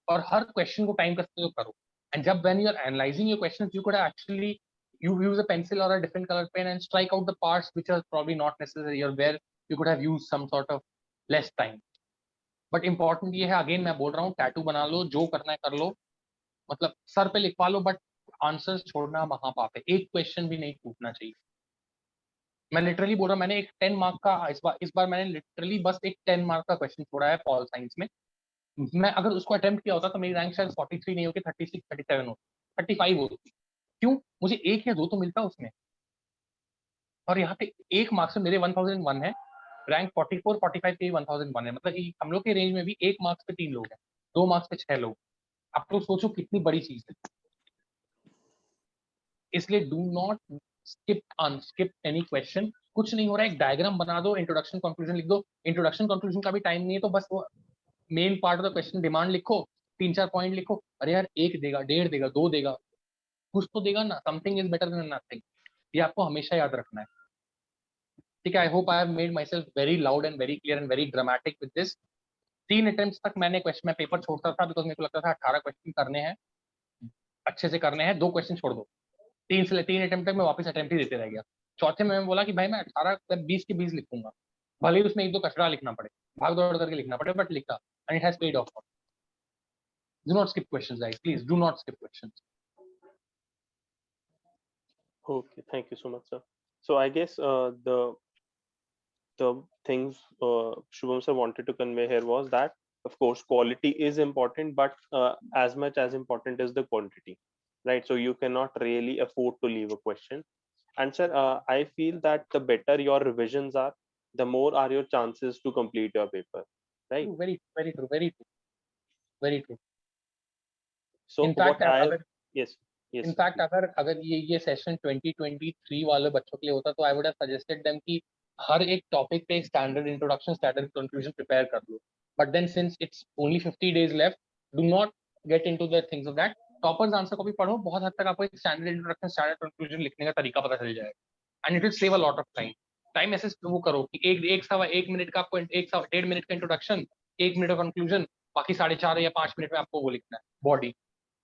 और हर क्वेश्चन को टाइम करते हुए करो. एंड जब when you are analysing your questions you could actually you use a pencil or a different color pen and strike out the parts which are probably not necessary or where you could have used some sort of less time. But important ये है, अगेन मैं बोल रहा हूँ, टैटू बना लो, जो करना है कर लो, मतलब सर पे लिखवा लो, बट आंसर छोड़ना महापाप है. एक क्वेश्चन भी नहीं टूटना चाहिए. मैं लिटरली बोल रहा हूँ, मैंने एक 10 मार्क का इस बार मैंने लिटरली बस एक 10 मार्क का क्वेश्चन छोड़ा है पॉल साइंस में. मैं अगर उसको अटेम्प्ट किया होता तो मेरी रैंक शायद 43 नहीं होती, 36-37 होती, 35 होती. क्यों? मुझे 1 या 2 तो मिलता उसमें. और यहाँ पे 1 मार्क्स में मेरे 1001 है, रैंक 44 45 के 1001 है, मतलब कि हम लोग के रेंज में भी 1 मार्क्स पे 3 लोग हैं, 2 मार्क्स पे 6 लोग। आप लोग सोचो कितनी बड़ी चीज है। इसलिए do not skip any question. कुछ नहीं हो रहा है, एक डायग्राम बना दो, इंट्रोडक्शन कंक्लूजन लिख दो। इंट्रोडक्शन कंक्लूजन का भी टाइम नहीं है, तो बस वो main part of the question demand लिखो, 3-4 पॉइंट लिखो। अरे यार 1 देगा, 1.5 देगा, 2 देगा, कुछ तो देगा ना। Something is better than nothing, ये आपको हमेशा याद रखना है। ठीक है, I hope I have made my self very loud and very clear and very dramatic with this. 3 attempt तक मैंने क्वेश्चन में पेपर छोड़ता था, बिकॉज मेरे को लगता था 18 क्वेश्चन करने हैं, अच्छे से करने हैं, 2 क्वेश्चन छोड़ दो। 3 अटेम्प्ट तक मैं वापस अटेम्प्ट ही देते रह गया। चौथे में मैं बोला कि भाई मैं 18 20 के 20 लिखूंगा, भले ही उसमें 1-2 कचरा लिखना पड़े, भाग दौड़ करके लिखना पड़े, बट लिखा, and it has paid of. Do not skip questions guys, please do not skip questions. Okay, thank you so much, sir. So I guess the things Shubham sir wanted to convey here was that, of course, quality is important, but as much as important is the quantity, right? So you cannot really afford to leave a question. And sir, I feel that the better your revisions are, the more are your chances to complete your paper, right? Very very true, very true, very true. So in fact what I, अगर yes, yes, sir, in fact please. अगर अगर ये सेशन 2023 वाले बच्चों के लिए होता, तो I would have suggested them कि हर एक टॉपिक पे standard introduction, standard conclusion prepare कर लो। But then since it's only 50 days left, do not get into the things of that. Toppers answer copy पढ़ो, बहुत हद तक आपको एक स्टैंडर्ड इंट्रोडक्शन, स्टैंडर्ड कंक्लूजन लिखने का तरीका पता चल जाएगा, and it will save a lot of time. Time ऐसे वो करो कि एक सवा एक मिनट का आपको, 1.5 मिनट का इंट्रोडक्शन, 1 मिनट का कंक्लूजन, बाकी 4.5 या 5 मिनट में आपको वो लिखना है बॉडी।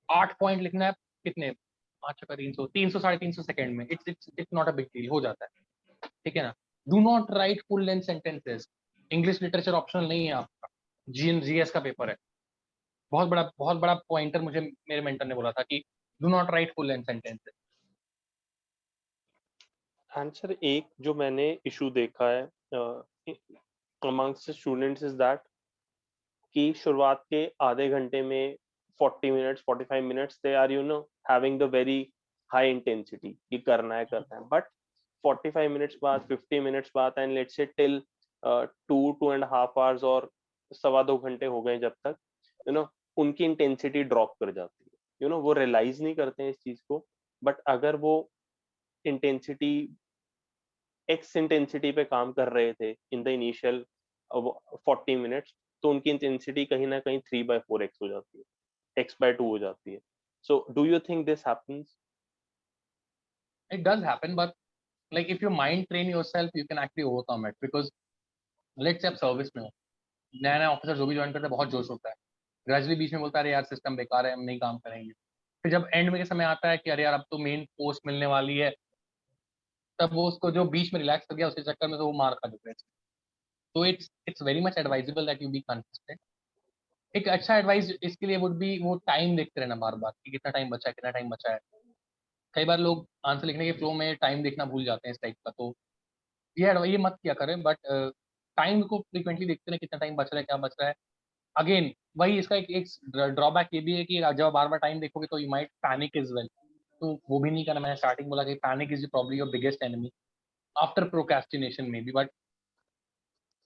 8 पॉइंट लिखना है, कितने, 5 का 300, 300 350 सेकंड में। It's not a big deal, हो जाता है, ठीक है ना। Do not right full length sentences. English literature optional नहीं है आपका, जीएस का पेपर है। बहुत बड़ा पॉइंटर मुझे मेरे मेंटर ने बोला था कि do not right full length sentences. Answer एक जो मैंने इशू देखा है amongst the students is that कि शुरुआत के आधे घंटे में 40 minutes 45 minutes they are having the very high intensity कि करना है बट 45 मिनट्स बाद 50 मिनट्स बाद and let's say till 2.5 hours और 1.25 घंटे हो गए जब तक उनकी इंटेंसिटी ड्रॉप कर जाती है वो रियलाइज नहीं करते हैं इस चीज को बट अगर वो इंटेंसिटी एक्स इंटेंसिटी पे काम कर रहे थे इन द इनिशियल 40 मिनट्स तो उनकी इंटेंसिटी कहीं ना कहीं 3/4x हो जाती है x/2 हो जाती है so do you think this happens it does happen, but like if you mind train yourself, you can actually overcome it. Because let's say आप सर्विस में हो, नया नया ऑफिसर जो भी ज्वाइन करता है, बहुत जोश होता है, ग्रेजुअली बीच में बोलता है अरे यार सिस्टम बेकार है, हम नहीं काम करेंगे। फिर जब एंड में के समय आता है कि अरे यार अब तो मेन पोस्ट मिलने वाली है, तब वो उसको जो बीच में रिलैक्स कर गया, उसके चक्कर में तो वो मार खा चुका है। तो it's very much advisable that you be consistent. एक अच्छा एडवाइस इसके लिए वुड बी वो टाइम देखते रहना बार बार कि कितना टाइम बचा है, कितना टाइम बचा है। कई बार लोग आंसर लिखने के फ्लो में टाइम देखना भूल जाते हैं इस टाइप का, तो ये मत किया करें। बट टाइम को फ्रीक्वेंटली देखते रहे, कितना टाइम बच रहा है, क्या बच रहा है। अगेन वही इसका एक ड्रॉबैक ये भी है कि जब बार बार टाइम देखोगे तो you might panic is well. तो वो भी नहीं करना। मैंने स्टार्टिंग बोला कि panic is probably your biggest enemy after procrastination में भी। बट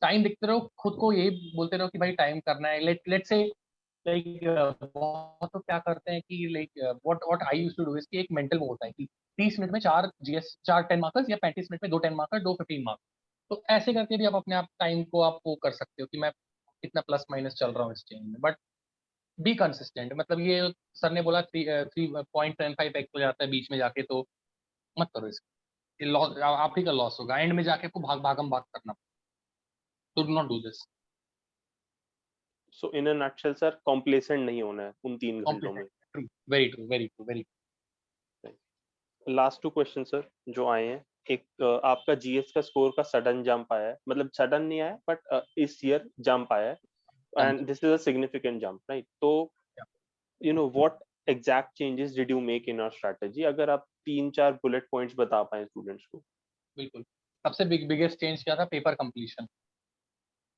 टाइम देखते रहो, खुद को यही बोलते रहो कि भाई टाइम करना है। लेट से लाइक बहुत तो क्या करते हैं कि like what I used to do is कि एक मेंटल वो होता है कि 30 मिनट में 4 जीएस, 4 10 मार्कर्स, या 35 मिनट में 2 10 मार्कर, 2 15 मार्क्स। तो ऐसे करके भी आप अपने आप टाइम को आप वो कर सकते हो कि मैं कितना प्लस माइनस चल रहा हूँ इस चेन में। बट बी कंसिस्टेंट, मतलब ये सर ने बोला 3.75x हो जाता है बीच में जाके, तो मत करो इसको, लॉस आप ही का लॉस होगा। एंड में जाके आपको भागम भाग करना, तो do not do this. So in a nutshell sir complacent नहीं होना है उन 3 घंटों में true, very true, very true, very. Last 2 question sir जो आए हैं एक आपका जीएस का स्कोर का सडन जंप आया है मतलब सडन नहीं आया बट इस ईयर जंप आया है and this is a significant jump right तो what exact changes did you make in our strategy अगर आप 3-4 बुलेट पॉइंट्स बता पाए स्टूडेंट्स को बिल्कुल। सबसे बिगेस्ट चेंज क्या था? Paper completion.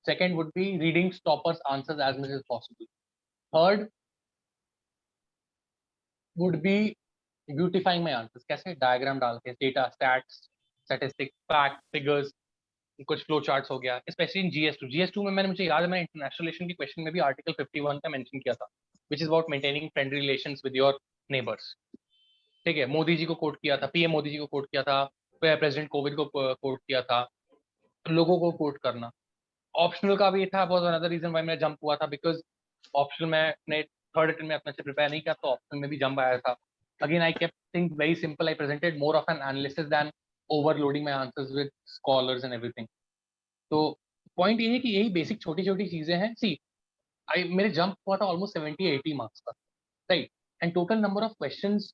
Second would be reading toppers answers as much as possible. Third would be beautifying my answers. कैसे? डायग्राम डाल के, data, stats, statistics, fact, figures, कुछ फ्लो चार्ट्स हो गया, स्पेशली इन GS2 में मुझे याद है मैंने इंटरनेशनल रिलेशन के क्वेश्चन में भी आर्टिकल 51 का मेंशन किया था, which is about maintaining friendly relations with your neighbours. ठीक है, मोदी जी को कोट किया था, पीएम मोदी जी को कोट किया था, प्रेसिडेंट कोविड को कोट किया था, लोगों को कोट करना। ऑप्शनल का भी था, बहुत अनदर रीजन वाई मैं जंप हुआ था, बिकॉज ऑप्शनल में अपने थर्ड अटेम्प्ट में अपने से प्रिपेयर नहीं किया, तो ऑप्शनल में भी जंप आया था। Again I kept things very simple, I presented more of an analysis than overloading my answers with scholars and everything. तो पॉइंट ये है कि यही बेसिक छोटी छोटी चीजें हैं। सी आई मेरे जंप हुआ था ऑलमोस्ट 70-80 मार्क्स का, right, and total number of questions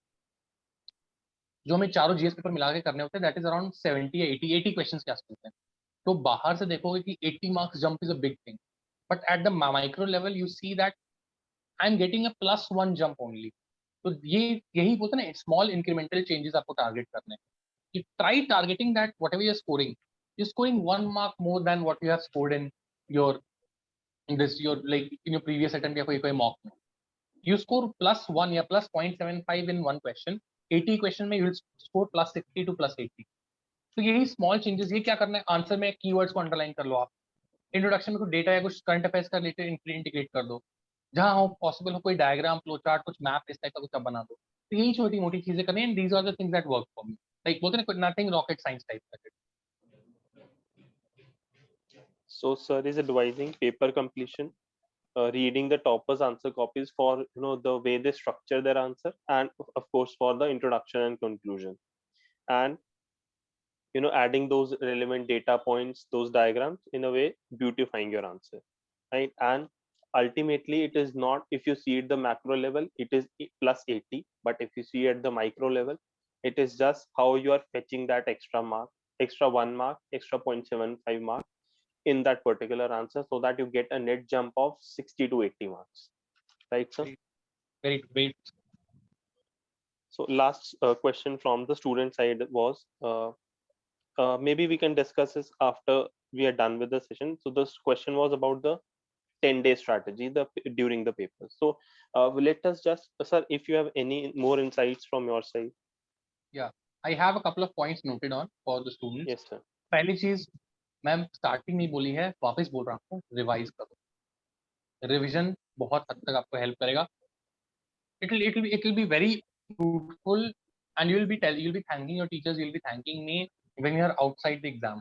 जो हमें चारों जीएस पेपर मिला के करने होते हैं दैट इज अराउंड 70 या 80 क्वेश्चंस के आसपास हैं। तो बाहर से देखोगे कि 80 marks jump is a big thing, but at the micro level you see that I am getting a +1 jump only. तो ये यही बोलते हैं ना, स्मॉल इंक्रीमेंटल चेंजेस आपको टारगेट करने हैं। You try targeting that whatever you're scoring 1 mark more than what you have scored in your like in your previous attempt या कोई mock में। You score +1 या +0.75 in one question, 80 question में you will score +60 to +80। तो यही स्मॉल चेंजेस, ये क्या करना है, आंसर में कीवर्ड्स को अंडरलाइन कर लो आप, इंट्रोडक्शन में कुछ डेटा या कुछ करंट अफेयर्स का रिलेटेड इंटीग्रेट कर दो, जहां हो पॉसिबल हो कोई डायग्राम, फ्लो चार्ट, कुछ मैप इस टाइप का कुछ आप बना दो। तो यही छोटी मोटी चीजें करनी है, these are the things that work for me, like बोलते हैं ना, नथिंग रॉकेट साइंस टाइप का। So sir is advising paper completion, reading the toppers answer copies for the way they structure their answer, and of course for the introduction and conclusion, and adding those relevant data points, those diagrams, in a way beautifying your answer, right? And ultimately it is not, if you see at the macro level it is +80, but if you see at the micro level it is just how you are fetching that extra mark, extra 1 mark, extra 0.75 mark in that particular answer, so that you get a net jump of 60 to 80 marks, right sir? Very great. So last question from the student side was, maybe we can discuss this after we are done with the session. So this question was about the 10-day strategy during the paper. So let us just, sir, if you have any more insights from your side. Yeah, I have a couple of points noted on for the students. Yes sir. पहली चीज मैम स्टार्टिंग में बोली है, वापस बोल रहा हूँ, रिवाइज करो। रिवीजन बहुत हद तक आपको हेल्प करेगा। It will be very fruitful, and you'll be thanking your teachers, you'll be thanking me when you are outside the exam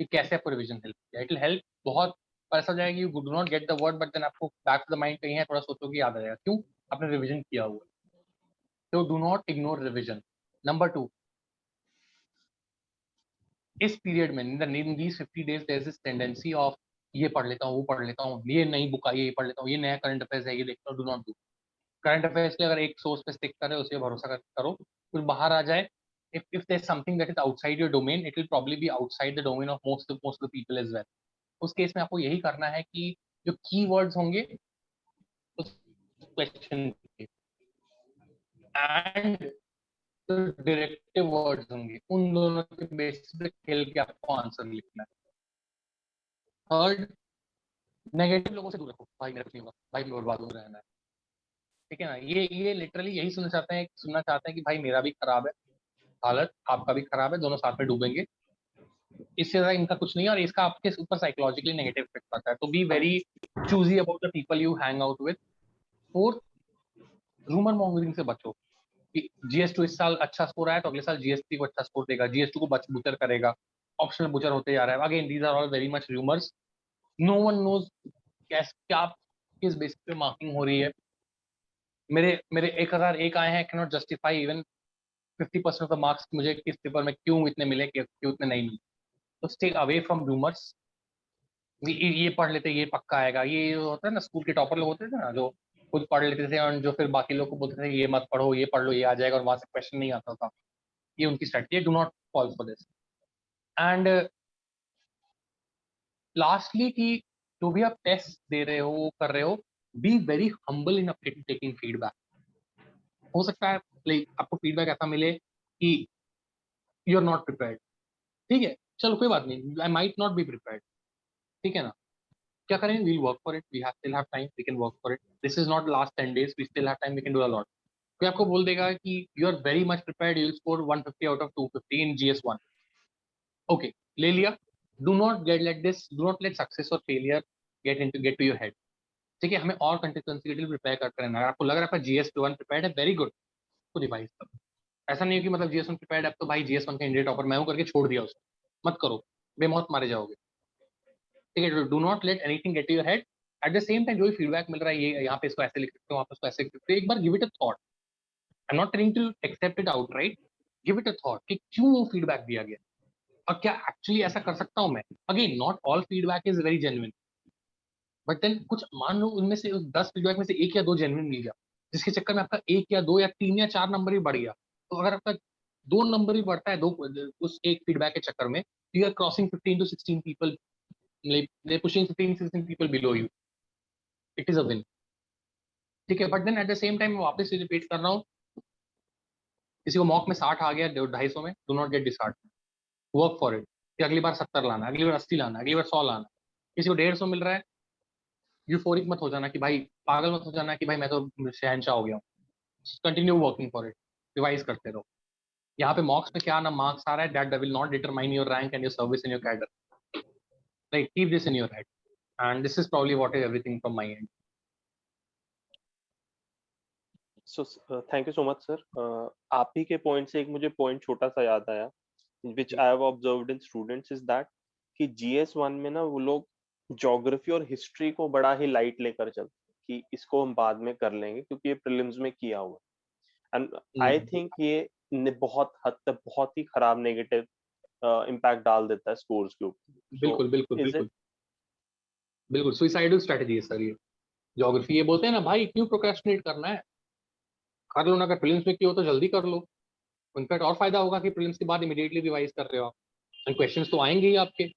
कि कैसे आपको रिवीजन हेल्प किया। इट विल हेल्प बहुत, पर ऐसा हो जाएगा you do not get the word, but then आपको बैक टू द माइंड कहीं है, थोड़ा सोचो कि याद आ जाएगा, क्यों, आपने रिवीजन किया हुआ है। तो do not ignore revision. Number 2, इस पीरियड में in these 50 days there is this tendency of ये पढ़ लेता हूँ, वो पढ़ लेता हूँ, ये नई बुक आई है, ये पढ़ लेता हूँ, ये नया करंट अफेयर्स है, ये देखता हूँ। Do not do. Current affairs के अगर एक सोर्स पे स्टिक करे, उस पर भरोसा करो, कुछ बाहर आ जाए, if there's something that is outside your domain, it will probably be outside the domain of most of the people as well। उस केस में आपको यही करना है कि जो कीवर्ड्स होंगे उस क्वेश्चन के, एंड जो डायरेक्टिव वर्ड्स होंगे उन दोनों के बेसिस पे खेल के आपको आंसर लिखना है। थर्ड, नेगेटिव लोगों से दूर रखो, भाई मेरा कुछ नहीं होगा, भाई मैं बर्बाद हो रहना है, ठीक है ना। ये लिटरली यही सुनना चाहते हैं कि भाई मेरा भी खराब है हालत, आपका भी खराब है, दोनों साथ में डूबेंगे। इससे ज्यादा इनका कुछ नहीं है, और इसका आपके ऊपर साइकोलॉजिकली नेगेटिव इफेक्ट पड़ता है। तो be very choosy about the people you hang out with. Fourth, rumour mongering से बचो कि GS2 इस साल अच्छा स्कोर आया तो अगले साल GS3 को अच्छा स्कोर देगा, GS2 को बुचर करेगा, ऑप्शनल बुचर होते जा रहा है। Again these are all very much rumours, no one knows क्या किस बेसिस पे मार्किंग हो रही है। मेरे 1001 आए हैं, can not justify even 50% of the marks मुझे किस पेपर में क्यों इतने मिले, क्यों इतने नहीं मिले। तो स्टे अवे फ्रॉम रूमर्स। ये पढ़ लेते, ये पक्का आएगा, ये होता है ना, स्कूल के टॉपर लोग होते थे ना, जो खुद पढ़ लेते थे और जो फिर बाकी लोग को बोलते थे ये मत पढ़ो, ये पढ़ लो, ये आ जाएगा, और वहां से क्वेश्चन नहीं आता था। ये उनकी स्ट्रेटजी है, do not fall for this. And lastly कि जो भी आप टेस्ट दे रहे हो, कर रहे हो, be very humble in taking feedback. हो सकता है लाइक आपको फीडबैक ऐसा मिले कि यू आर नॉट प्रिपेयर्ड, ठीक है, चलो कोई बात नहीं, I might not be prepared, ठीक है ना। क्या करें, we'll work for it, we still have time, we can work for it, this is not last 10 days, we still have time, we can do a lot. कोई आपको बोल देगा कि you are very much prepared, you will score 150 out of 250 in GS1, okay, ले लिया, डू नॉट लेट सक्सेस और failure gate to your head. ठीक है, हमें और कंसिस्टेंसी के लिए प्रिपेयर करते रहना है। अगर आपको लग रहा है आपका GS1 प्रिपेयर्ड है, वेरी गुड, तो रिवाइज करो। ऐसा नहीं है कि मतलब GS1 प्रिपेयर्ड है, अब तो भाई GS1 का इंडिया टॉपर मैं हूँ करके छोड़ दिया उसको, मत करो, बेमौत मारे जाओगे। ठीक है, do not let anything get to your head. At the same time जो भी फीडबैक मिल रहा है, ये यहाँ पे इसको ऐसे लिख सकते हो, वहाँ पे इसको ऐसे लिख सकते हो, एक बार give it a thought. I am not trying to accept it out right, give it a thought कि क्यों वो फीडबैक दिया गया और क्या एक्चुअली ऐसा कर सकता हूँ मैं। Again, not all feedback is very genuine, but then कुछ मान लो उनमें से 10 फीडबैक में से एक या दो जेन्युइन मिल गया, जिसके चक्कर में आपका एक या दो या तीन या चार नंबर ही बढ़ गया। तो अगर आपका दो नंबर ही बढ़ता है दो उस एक फीडबैक के चक्कर में, you are crossing 15 to 16 people, pushing 15 16 people below you, it is a win. ठीक है, but then at the same time वापस से रिपीट कर रहा हूँ, किसी को मॉक में 60 आ गया 250 में, do not gate disheartened, work for it कि अगली बार 70 लाना, अगली बार 80 लाना, अगली बार 100 लाना। किसी को 150 मिल रहा है, यूफोरिक मत हो जाना कि भाई, पागल मत हो जाना कि भाई मैं तो शहनशाह हो गया हूँ। Continue working for it, revise करते रहो। यहाँ पे मॉक्स में क्या ना मार्क्स आ रहा है, that will not determine your rank and your service in your cadre, right, keep this in your head and this is probably what is everything from my and. So thank you so much sir. आप ही के पॉइंट से एक मुझे पॉइंट छोटा सा याद आया, which I have observed in students, is that कि GS1 में ना वो लोग ज्योग्राफी और हिस्ट्री को बड़ा ही लाइट लेकर चलते हैं कि इसको हम बाद में कर लेंगे क्योंकि ये प्रीलिम्स में किया हुआ है। एंड आई थिंक ये बहुत हद तक बहुत ही खराब नेगेटिव इम्पैक्ट डाल देता है स्कोर्स के ऊपर। सो बिल्कुल बिल्कुल इज इट? बिल्कुल बिल्कुल सुइसाइडल स्ट्रेटजी है सर ये ज्योग्राफी। ये बोलते हैं ना भाई, क्यों प्रोक्रेस्टिनेट करना है, कर लो ना, अगर प्रीलिम्स में किया हो तो जल्दी कर लो। इनफैक्ट और फायदा होगा कि प्रीलिम्स के बाद इमीडिएटली रिवाइज कर रहे हो आप, एंड क्वेश्चंस तो आएंगे ही आपके।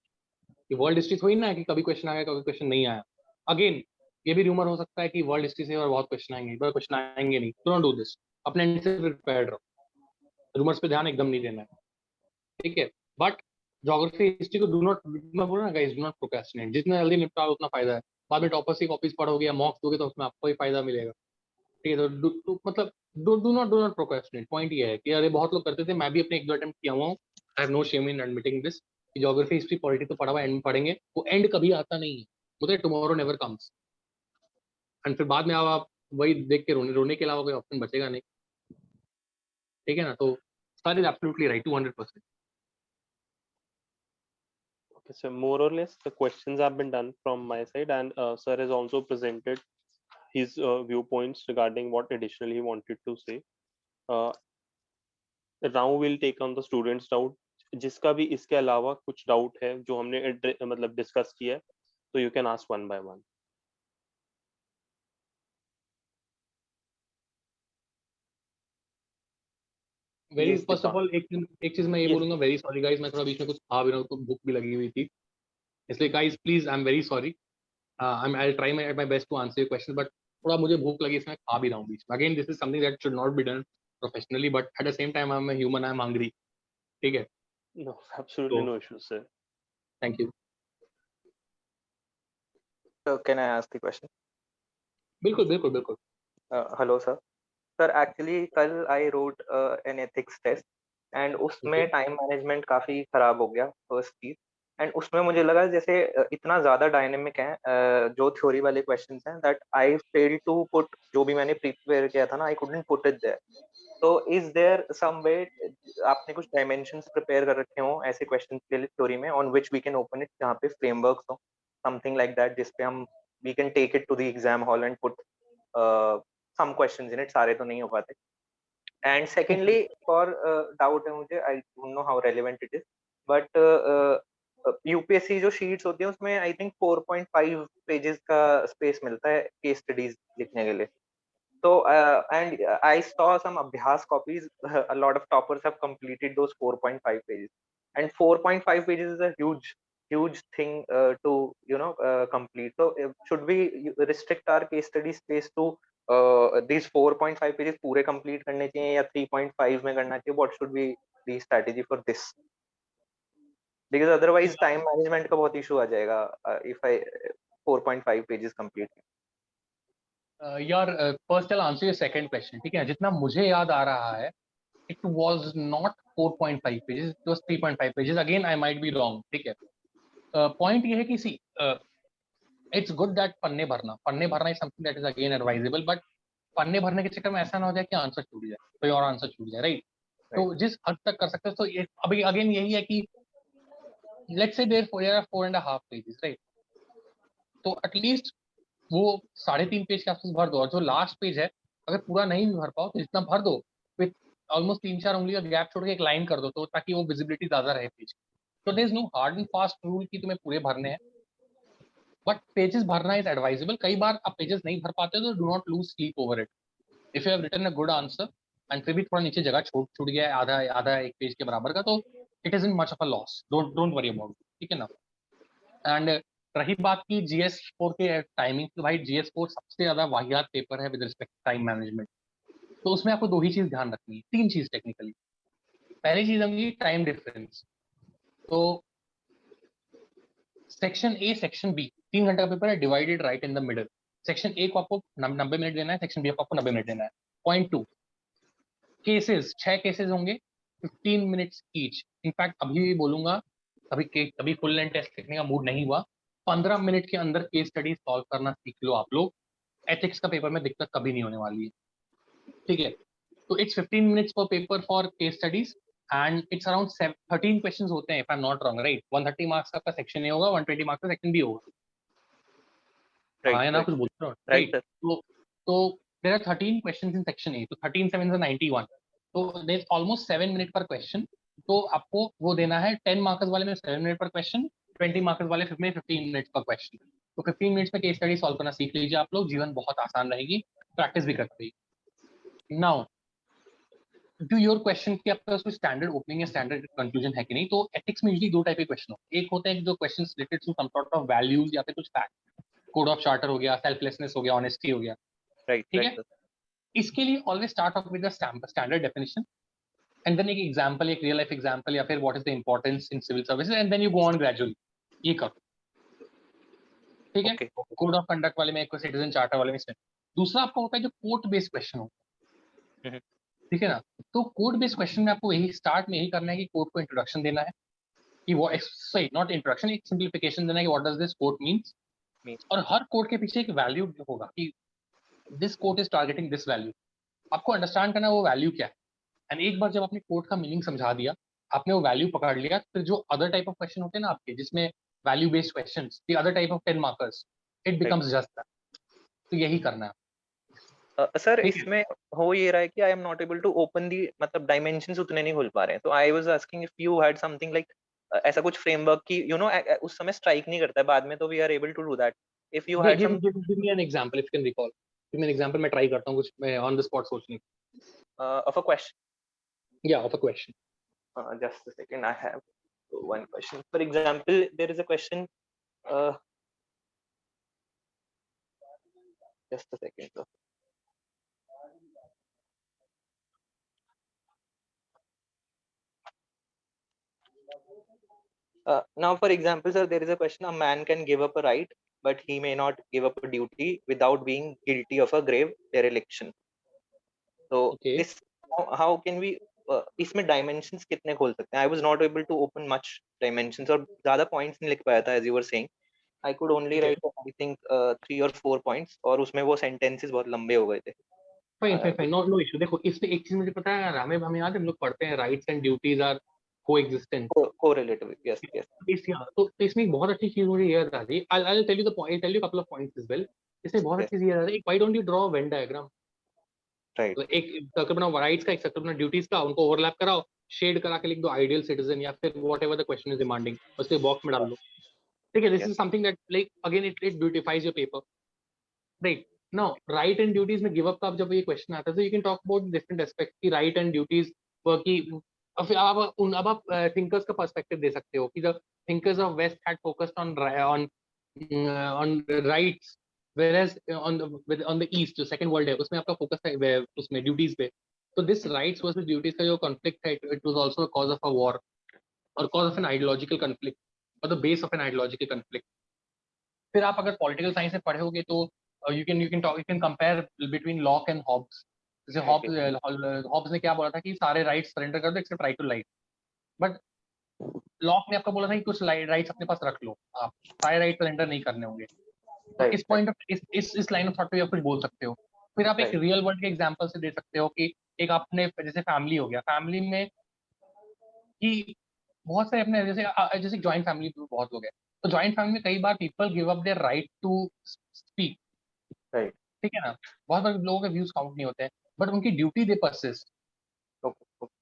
कि वर्ल्ड हिस्ट्री थोड़ी ना है कि कभी क्वेश्चन आ गया कभी क्वेश्चन नहीं आया। अगेन, ये भी रूमर हो सकता है कि वर्ल्ड हिस्ट्री से और बहुत क्वेश्चन आएंगे, बहुत क्वेश्चन आएंगे नहीं, डोंट डू दिस, अपने एंड से प्रिपेयर्ड रहो, रूमर्स पे ध्यान एकदम नहीं देना है। ठीक है, बट ज्योग्राफी हिस्ट्री को डू नॉट, मैं बोल रहा ना गाइस, डू नॉट प्रोक्रेस्टिनेट, जितना जल्दी निपटाओ उतना फायदा है। बाद में टॉपर्स की कॉपीज पढ़ोगे या मॉक्स दोगे तो उसमें आपको ही फायदा मिलेगा। ठीक है, तो मतलब डू नॉट प्रोक्रेस्टिनेट। पॉइंट ये है कि अरे बहुत लोग करते थे, मैं भी अपने एक दो अटेम्प्ट किया हुआ हूँ, I have no shame in admitting this, कि ज्योग्राफी हिस्ट्री पॉलिटी तो पढ़ा हुआ एंड में पढ़ेंगे, वो एंड कभी आता नहीं है, मुझे टुमारो नेवर कम्स, एंड फिर बाद में आप वही देख के रोने के अलावा कोई ऑप्शन बचेगा नहीं। ठीक है ना, तो sir is absolutely right 200%। Okay, so more or less the questions have been done from my side, and sir has also presented his viewpoints regarding what additionally he wanted to say. Uh, now we'll take on the students' doubt. जिसका भी इसके अलावा कुछ डाउट है जो हमने मतलब डिस्कस किया है, तो you can ask one by one. Very yes first of Deepank. All एक चीज मैं ये यस। बोलूंगा, वेरी सॉरी गाइस, मैं थोड़ा बीच में कुछ खा भी रहा हूँ तो भूख भी लगी हुई थी, इसलिए guys please I am very sorry. I try my best to answer your question, but थोड़ा मुझे भूख लगी इसमें खा भी रहा हूँ बीच में। Again this is something that should not be done professionally, but at the same time I am human, I am hungry. ठीक है, No, absolutely तो no issues, sir. Thank you. So can I ask the question? बिल्कुल बिल्कुल बिल्कुल। Hello, sir. Sir, actually कल I wrote an ethics test and उसमें ओके टाइम मैनेजमेंट काफी खराब हो गया फर्स्ट चीज। एंड उसमें मुझे लगा जैसे इतना ज्यादा डायनेमिक है जो थ्योरी वाले क्वेश्चंस हैं that I fail to put, जो भी मैंने प्रिपेयर किया था ना, I couldn't put it there. तो इज देयर सम वे आपने कुछ डायमेंशंस प्रिपेयर कर रखे हो ऐसे क्वेश्चंस के लिए थ्योरी में, on which we can open it, जहाँ पे फ्रेमवर्क्स हो, समथिंग लाइक दैट, जिसपे हम we can take it to the exam hall and put some questions in it, सारे तो नहीं हो पाते। एंड सेकेंडली और डाउट है मुझे, I don't know how relevant it is, but UPSC जो शीट्स होती है उसमें आई थिंक 4.5 पेजेस का स्पेस मिलता है केस स्टडीज लिखने के लिए। तो एंड आई सॉ सम अभ्यास copies, a lot of toppers have completed those 4.5 pages, and 4.5 pages is a huge thing to complete. So should we restrict our case study space to these 4.5 pages पूरे complete करने चाहिए या 3.5 में करना चाहिए? What should be the strategy for this? Because otherwise time management का बहुत issue आ जाएगा if I 4.5 pages complete. यार first I answer your second question. ठीक है, जितना मुझे याद आ रहा है, it was not 4.5 pages, it was 3.5 pages, again I might be wrong। ठीक है, पॉइंट ये है कि सी इट्स गुड दैट पन्ने भरना is something that is again advisable, but पन्ने भरने के चक्कर में ऐसा ना हो जाए कि आंसर छूट जाए, कोई और आंसर छूट जाए, राइट? तो जिस हद तक कर सकते हो, तो अभी अगेन यही है कि let's say there are 4.5 pages, right? तो एटलीस्ट वो 3.5 पेज के आसपास भर दो, और जो लास्ट पेज है अगर पूरा नहीं भी भर पाओ तो इतना भर दो, विथ ऑलमोस्ट 3-4 उंगली का गैप छोड़ के एक लाइन कर दो, तो ताकि वो विजिबिलिटी ज्यादा रहे पेज। तो there is no hard and fast rule कि तुम्हें पूरे भरने हैं, बट पेजेस भरना इज एडवाइजेबल। कई बार आप पेजेस नहीं भर पाते तो do not lose sleep over it. If you have written a good answer and फिर भी थोड़ा नीचे जगह छूट गया है, आधा आधा एक पेज के बराबर का, तो it is in much of a loss, don't worry about, ठीक है ना? एंड रही बात की GS4 के टाइमिंग, तो भाई GS4 सबसे ज्यादा वाहियात पेपर है विद रिस्पेक्ट टाइम मैनेजमेंट। तो उसमें आपको 2 ही चीज ध्यान रखनी है, 3 चीज टेक्निकली। पहली चीज होगी टाइम डिफरेंस। तो सेक्शन ए सेक्शन बी 3 घंटे का पेपर है, divided right in the middle. Section A को आपको 90 मिनट देना है, सेक्शन बी को आपको 90 मिनट देना है। पॉइंट 2, केसेस 6 केसेस होंगे, 15 मिनट्स ईच। इनफैक्ट अभी भी बोलूंगा, अभी फुल लेंथ टेस्ट लिखने का मूड नहीं हुआ, 15 मिनट के अंदर केस स्टडी सॉल्व करना सीख लो आप लोग। एथिक्स का पेपर में दिक्कत कभी नहीं होने वाली है, ठीक है? तो इट्स 15 मिनट्स पर paper for case studies, and it's around 13 questions होते हैं, if I am not wrong, right? 130 marks का सेक्शन ए होगा, 120 मार्क्स का सेक्शन बी होगा। हाँ, या ना कुछ बोल रहा हूँ, राइट राइट? तो there are 13 questions in section A, तो 13 7 91, तो there is almost 7 minute per question. तो आपको वो देना है, 10 मार्क्स वाले में 7 मिनट पर क्वेश्चन, 20 मार्क्स वाले में 15 मिनट्स पर क्वेश्चन। तो 15 मिनट्स में केस स्टडी सॉल्व करना सीख लीजिए आप लोग, जीवन बहुत आसान रहेगी, प्रैक्टिस भी करते रहिए। नाउ टू योर क्वेश्चन कि आपका उसमें स्टैंडर्ड ओपनिंग या स्टैंडर्ड कंक्लूजन है कि नहीं, तो एथिक्स में यूजुअली 2 टाइप के क्वेश्चन होते हैं। एक होते हैं जो question related to some sort of values या फिर कुछ फैक्ट, कोड ऑफ चार्टर हो गया, सेल्फलेसनेस हो गया, ऑनेस्टी हो गया, राइट ठीक है? राइट इसके लिए always start off with the standard definition, and then एक एग्जांपल, एक रियल लाइफ एग्जांपल, या फिर what is the importance in civil services, and then you go on gradually. ये करो, ठीक है? ओके कोड ऑफ कंडक्ट वाले में, एक सिटीजन चार्टर वाले में इसमें। दूसरा आपका होता है जो कोर्ट बेस्ड क्वेश्चन होता है, ठीक है ना? तो कोड बेस्ड क्वेश्चन में आपको यही स्टार्ट में यही करना है कि कोड को इंट्रोडक्शन देना है, कि वो सही नॉट इंट्रोडक्शन, एक सिंप्लीफिकेशन देना है कि what does this code means, और हर कोड के पीछे एक वैल्यू होगा कि this code is targeting this value. आपको अंडरस्टैंड करना है वो वैल्यू क्या है, एंड एक बार जब आपने कोड का मीनिंग समझा दिया, आपने वो वैल्यू पकड़ लिया, फिर जो अदर टाइप ऑफ क्वेश्चन होते हैं ना आपके, जिसमें value based questions, the other type of 10 markers, it becomes just that. तो यही करना है, सर ठीक है? इसमें हो ये रहा है कि I am not able to open the, मतलब डायमेंशंस उतने नहीं खोल पा रहे हैं, तो I was asking if you had something like ऐसा कुछ फ्रेमवर्क की उस समय स्ट्राइक नहीं करता है, बाद में तो we are able to do that, if you had some give me an example if you can recall. Give me an example, मैं ट्राई करता हूं कुछ ऑन द स्पॉट सोचने, ऑफ अ क्वेश्चन, या of a question. just a second, I have one question. For example, there is a question, uh, just a second, sir. Now, for example, sir, there is a question: a man can give up a right, but he may not give up a duty without being guilty of a grave dereliction. So, okay, this how can we इसमें dimensions कितने खोल सकते हैं? I was not able to open much dimensions और ज़्यादा points नहीं लिख पाया था, as you were saying. I could only ठीक है, write I think 3 or 4 points और उसमें वो sentences बहुत लंबे हो गए थे. Fine fine fine, no no issue. देखो इसमें एक चीज मुझे पता है, हमें याद है, हम लोग पढ़ते हैं rights and duties are coexistent. Correlative, yes, yes. तो इसमें एक बहुत अच्छी चीज मुझे ये याद आ रही है, I'll tell you the point, tell you couple of points as well. इसमें बहुत Yes, अच्छी चीज याद आ रही है, why don't you draw a Venn diagram? right. तो एक सर्कल बनाओ राइट्स का, एक सर्कल बनाओ ड्यूटीज का, उनको ओवरलैप कराओ, शेड करा के लिख दो आइडियल सिटीजन, या फिर whatever the question is demanding, उसके बॉक्स में डाल लो, ठीक है? This Yes, is something that like again it beautifies your paper, right? Now right and duties में गिव अप का जब ये क्वेश्चन आता है, तो you can talk about different aspect की राइट एंड ड्यूटीज की। अब आप थिंकर्स का पर्सपेक्टिव दे सकते हो कि the thinkers of west had focused on rights, whereas on the east जो सेकंड वर्ल्ड है उसमें आपका फोकस है उसमें ड्यूटीज पे। तो दिस राइट्स वर्सेस ड्यूटीज का जो कॉन्फ्लिक्ट है, it was also a cause of a war और cause of an ideological conflict, और the base of an ideological conflict. फिर आप अगर पॉलिटिकल साइंस में पढ़े होगे तो you can compare between Locke and Hobbes. जैसे okay. हॉब्स ने क्या बोला था कि सारे राइट्स सरेंडर कर दो except right to life, but Locke में आपका बोला था कि कुछ राइट्स अपने पास रख लो, आप सारे राइट सरेंडर नहीं करने होंगे। तो Right, इस पॉइंट ऑफ इस लाइन ऑफ थॉट पे आप कुछ बोल सकते हो। फिर आप एक right. रियल वर्ल्ड के एग्जांपल से दे सकते हो कि एक आपने जैसे फैमिली हो गया, फैमिली में कि बहुत सारे अपने जैसे जैसे जॉइंट फैमिली में बहुत लोग हैं, तो जॉइंट फैमिली में कई बार people give up their right to speak, Right. ठीक है ना, बहुत बार लोगों के व्यूज काउंट नहीं होते हैं, बट उनकी ड्यूटी दे परसिस्ट। Okay, okay.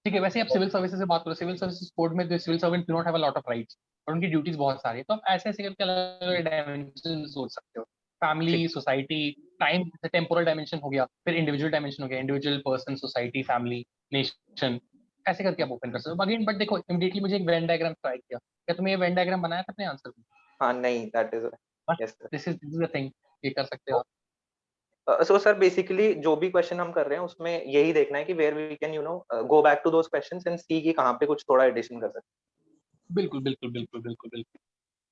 ठीक है, वैसे आप सिविल सर्विसेज से बात करो, सिविल सर्विसेज कोड में civil servant do not have a lot of rights, और उनकी ड्यूटीज बहुत सारी है, तो आप ऐसे ऐसे करके अलग अलग डायमेंशन सोच सकते हो, ठीक. Family, society, time, temporal dimension हो गया, फिर इंडिविजुअल डायमेंशन हो गया, individual person, society, family, nation, ऐसे करके आप ओपन कर सकते हो अगेन। बट देखो इमीडिएटली मुझे एक वेन डायग्राम स्ट्राइक किया, क्या तुमने ये वेन डायग्राम बनाया था अपने आंसर में? हाँ नहीं, that is बस yes sir. This is the thing, ये कर सकते हो आप। So sir, basically जो भी क्वेश्चन हम कर रहे हैं उसमें यही देखना है कि where we can go back to those questions and see कि कहाँ पे कुछ थोड़ा एडिशन कर सकते बिल्कुल बिल्कुल बिल्कुल बिल्कुल बिल्कुल।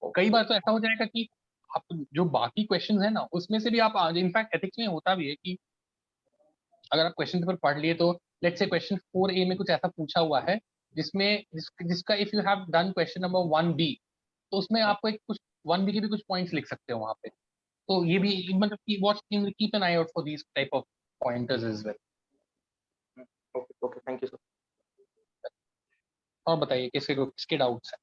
हैं. कई बार तो ऐसा हो जाएगा कि आप जो बाकी क्वेश्चंस है ना उसमें से भी आप, इनफैक्ट एथिक्स में होता भी है कि अगर आप क्वेश्चन पेपर पढ़ लिए तो लेट्स से क्वेश्चन 4A में कुछ ऐसा पूछा हुआ है जिसका if you have done question number 1B, तो उसमें आपको एक कुछ 1B के भी कुछ पॉइंट्स लिख सकते हो वहां पे। तो ये भी मतलब कि watch keep an eye out for these type of pointers as well. Okay, okay, thank you sir. और बताइए किसके डाउट्स है?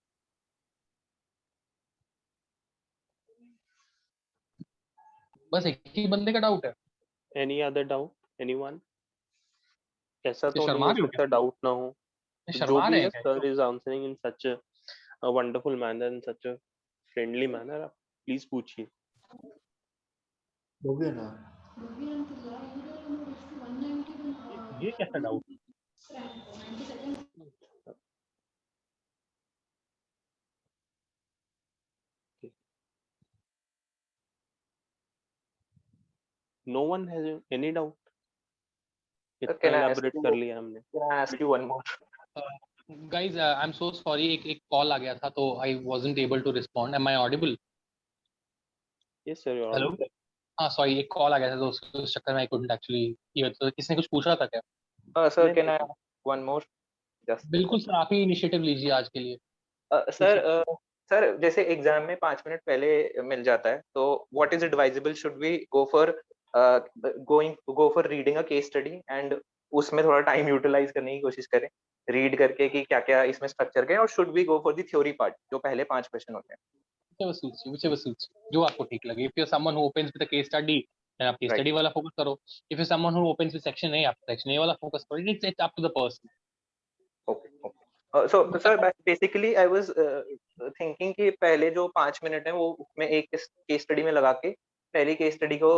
बस एक ही बंदे का डाउट है? Any other doubt? Anyone? ऐसा ये तो नहीं शर्मा हो रहे हो सकता क्या? डाउट ना हो। ये जो शर्मा भी रहे है हैं क्या? Sir is answering in such a wonderful manner, in such a friendly manner. आप प्लीज पूछिए। हो गया ना। ये कैसा doubt? No one has any doubt. इतना Can I ask इलाबोरेट कर you? लिया हमने। Can I ask you one more? Guys I am so sorry, एक कॉल आ गया था तो I wasn't able to respond. Am I audible? Yes sir, you are hello? Audible. हाँ सॉरी, एक कॉल आ गया था तो उस चक्कर में आई कुडंट एक्चुअली। ये तो किसने कुछ पूछा था क्या? Sir, नहीं can I नहीं, ask one more? Just बिल्कुल सर, आप ही इनिशिएटिव लीजिए आज के लिए। सर, पूछिए। सर जैसे एग्जाम में 5 मिनट पहले मिल जाता है, तो what is advisable? Should we go for reading a case study and उसमें थोड़ा टाइम यूटिलाइज करने की कोशिश करें, रीड करके कि क्या क्या इसमें स्ट्रक्चर है, और should we go for the theory part जो पहले 5 क्वेश्चन होते हैं? whichever suits you, जो आपको ठीक लगे। If you are someone who opens with a case study, then आप केस राइट. स्टडी वाला फोकस करो। If you someone who opens with section A, आप सेक्शन ए वाला फोकस करो। It's up to the person. Okay, okay. So sir basically I was thinking कि पहले जो 5 मिनट है वो मैं एक केस स्टडी में लगा के पहली केस स्टडी को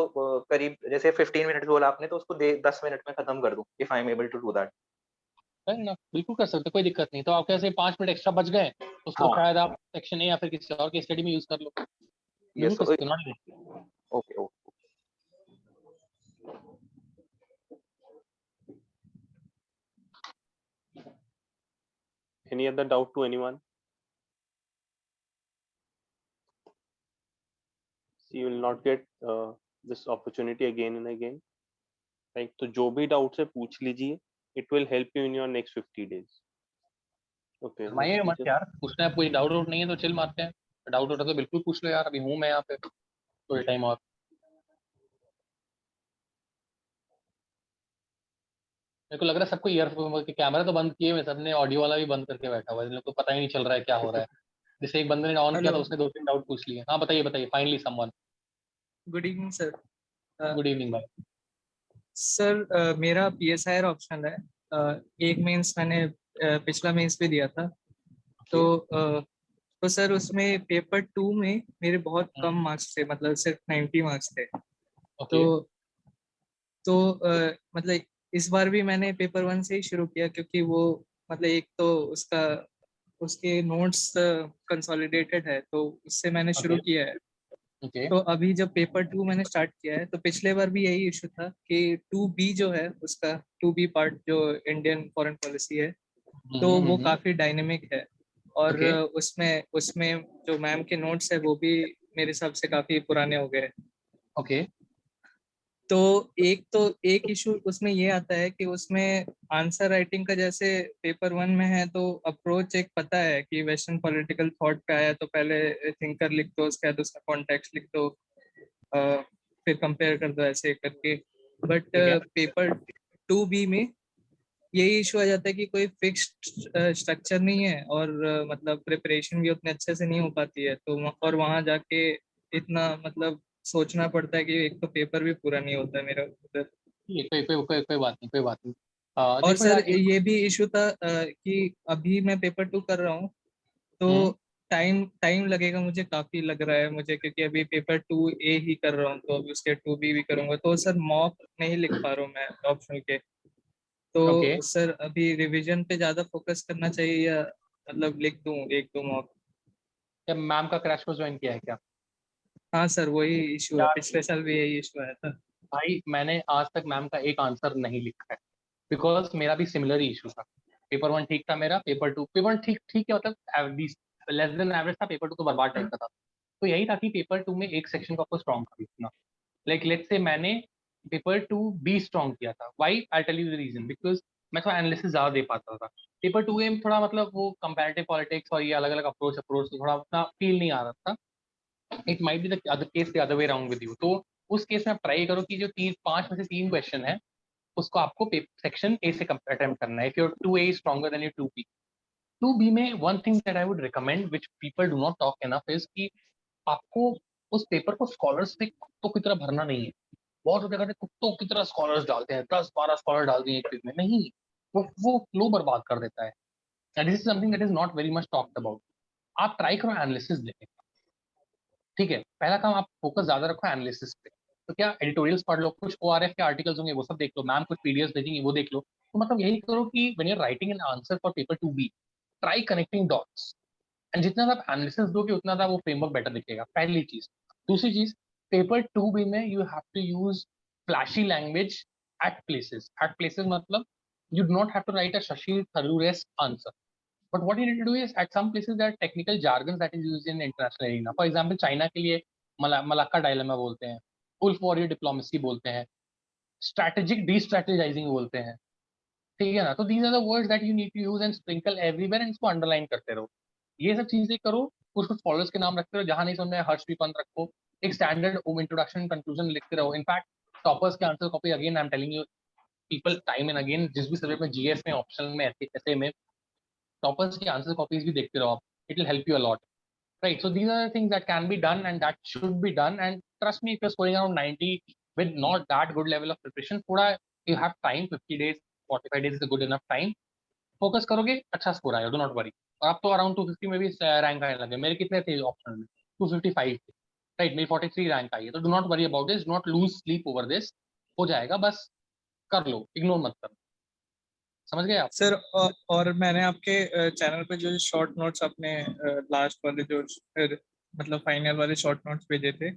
करीब जैसे 15 मिनट बोला आपने, तो उसको 10 मिनट में खत्म कर दूं, if I am able to do that. बिल्कुल कर सकते, कोई दिक्कत नहीं। तो आपके ऐसे 5 मिनट एक्स्ट्रा बच गए, उसको हाँ. शायद आप सेक्शन ए या फिर किसी और की स्टडी में यूज कर लो। बिल्कुल यस. कर सकते हो, not. Okay, okay. Any other doubt to anyone? You will not get this opportunity again and again, right? तो जो भी डाउट है पूछ लीजिए, it will help you in your next 50 days. Okay, माइए let me मत just यार, पूछना है, कोई डाउट नहीं है तो चिल मारते हैं। डाउट होता तो बिल्कुल पूछ लो यार, अभी हूँ मैं यहाँ पे थोड़े टाइम और। मेरे को लग रहा है सबको ईयरफोन के कैमरा तो बंद किए हुए, सबने ऑडियो वाला भी बंद करके बैठा हुआ है, इन लोग को पता ही नहीं चल रहा है क्या हो रहा है। जैसे एक बंदे ने ऑन किया हेलो, तो उसने 2-3 डाउट पूछ लिए। हाँ बताइए बताइए, finally someone. Good evening sir. Good evening भाई। सर मेरा PSIR ऑप्शनल है. एक मेंस मैंने पिछला मेंस भी दिया था. तो सर उसमें पेपर 2 में मेरे बहुत कम मार्क्स थे, मतलब सिर्फ 90 मार्क्स थे. ओके मतलब इस बार भी मैंने पेपर 1 से ही शुरू किया, क्योंकि वो मतलब एक तो उसके नोट्स कंसोलिडेटेड है, तो उससे मैंने शुरू ओके किया है. ओके। तो अभी जब पेपर 2 मैंने स्टार्ट किया है, तो पिछले बार भी यही इशू था कि 2B जो है उसका 2B पार्ट जो इंडियन फॉरेन पॉलिसी है, तो वो काफी डायनेमिक है. और ओके उसमें उसमें जो मैम के नोट्स है वो भी मेरे हिसाब से काफी पुराने हो गए. ओके। तो एक इशू उसमें ये आता है कि उसमें आंसर राइटिंग का जैसे पेपर 1 में है तो अप्रोच एक पता है कि वेस्टर्न पॉलिटिकल थॉट पे आया तो पहले थिंकर लिख दो, उसके बाद उसका कॉन्टेक्स्ट लिख दो, फिर कंपेयर कर दो ऐसे करके। बट ठीक है। पेपर 2B में यही इशू आ जाता है कि कोई फिक्स्ड स्ट्रक्चर नहीं है और मतलब प्रिपरेशन भी उतने अच्छे से नहीं हो पाती है, तो और वहां जाके इतना मतलब सोचना पड़ता है कि एक तो पेपर भी पूरा नहीं होता है मेरा उधर। कोई बात नहीं, कोई बात नहीं। और देखो सर यार, एक ये भी इशू था कि अभी मैं पेपर 2 कर रहा हूँ तो हम्म, टाइम टाइम लगेगा मुझे, काफी लग रहा है मुझे, क्योंकि अभी पेपर 2A ही कर रहा हूँ तो अभी उसके 2B भी करूंगा, तो सर मॉक नहीं लिख पा रहा हूँ मैं ऑप्शनल के। ओके। तो सर अभी रिवीजन पे ज्यादा फोकस करना चाहिए या मतलब लिख दूं एक दो मॉक? क्या मैम का क्रैश कोर्स ज्वाइन किया है क्या? हाँ सर वही इशू है, यार पिछले साल भी यही इशू आया था। भाई, मैंने आज तक मैम का एक आंसर नहीं लिखा है, बिकॉज मेरा भी सिमिलर ही इशू था। पेपर 1 ठीक था मेरा, पेपर 1 ठीक ठीक है, मतलब लेस देन एवरेज था। पेपर 2 तो बर्बाद टाइप का था। तो यही था कि पेपर 2 में एक सेक्शन को आपको स्ट्रॉन्ग खरीदना। लाइक लेट्स से मैंने पेपर 2 बी स्ट्रॉन्ग किया था। Why? I tell you the reason, because मैं थोड़ा एनालिसिस ज्यादा दे पाता था। पेपर 2 में थोड़ा मतलब वो कंपैरेटिव पॉलिटिक्स और ये अलग अलग अप्रोच थोड़ा उतना फील नहीं आ रहा था। It might be the other case, the other way around with you. तो उस केस में आप ट्राई करो कि जो 5 में से 3 क्वेश्चन है उसको आपको सेक्शन ए से अटेम्प्ट करना है। If your 2A is stronger than your 2B। 2B में one thing that I would recommend which people do not talk enough is कि आपको उस पेपर को स्कॉलर्स से कुत्तों की तरह भरना नहीं है। बहुत जगह कुत्तों की तरह स्कॉलर्स डालते हैं, 10-12 स्कॉलर डाल दिए एक पेज में, नहीं। वो फ्लो बर्बाद कर देता है। This is something that is not very much talked about. आप ट्राई करो एनालिसिस देने का। ठीक है, पहला काम, आप फोकस ज्यादा रखो एनालिसिस पे। तो क्या एडिटोरियल्स पढ़ लो, कुछ ORF के आर्टिकल्स होंगे वो सब देख लो, मैम कुछ पीडीएफ भेजेंगी वो देख लो। तो मतलब यही करो कि when you are writing an answer for paper 2B, try connecting dots. And जितना आप एनालिसिस दोगे उतना ज़्यादा वो फ्रेमवर्क बेटर दिखेगा, पहली चीज। दूसरी चीज, पेपर 2B में you have to use flashy language at places मतलब you do not have to write a Shashi Tharoor answer. But what you need to do is, at some places there are technical jargons that is used in international arena. For example, China के लिए मलाक्का डायलेमा बोलते हैं, उल्फ वॉरियर डिप्लोमेसी बोलते हैं, स्ट्रैटेजिक डी-स्ट्रैटेजाइजिंग बोलते हैं। ठीक है ना? तो these are the words that you need to use and sprinkle everywhere and इसको अंडरलाइन करते रहो। ये सब चीजें करो। कुछ कुछ फॉलोअर्स के नाम रखते रहो, जहां नहीं समझ में हर्ष विपंत रखो। एक स्टैंडर्ड इंट्रोडक्शन कंक्लूजन लिखते रहो। इनफैक्ट टॉपर्स के answer copy, again I am telling you people, time and again, जिस भी सब्जेक्ट में, जीएस में, ऑप्शनल में, ऐसे में, टॉपर्स की आंसर कॉपीज भी देखते रहो आप। It will help you a lot. Right. So these are the things that can be done and that should be done. And trust me, if you're scoring around 90 with not that good level of preparation, थोड़ा you have time, 50 days, 45 days is a good enough time. Focus करोगे, अच्छा स्कोर आएगा, do not worry. और आप तो अराउंड 250 में भी रैंक आने लगे। मेरे कितने थे ऑप्शनल में? 255 थे। राइट, मेरी 43 रैंक आई है। तो do not worry about this, do not lose sleep over this. हो जाएगा, बस कर लो, इग्नोर मत करो। समझ गए आप? सर और मैंने आपके चैनल पे जो शॉर्ट नोट्स अपने लास्ट वाले जो मतलब फाइनल वाले शॉर्ट नोट्स भेजे थे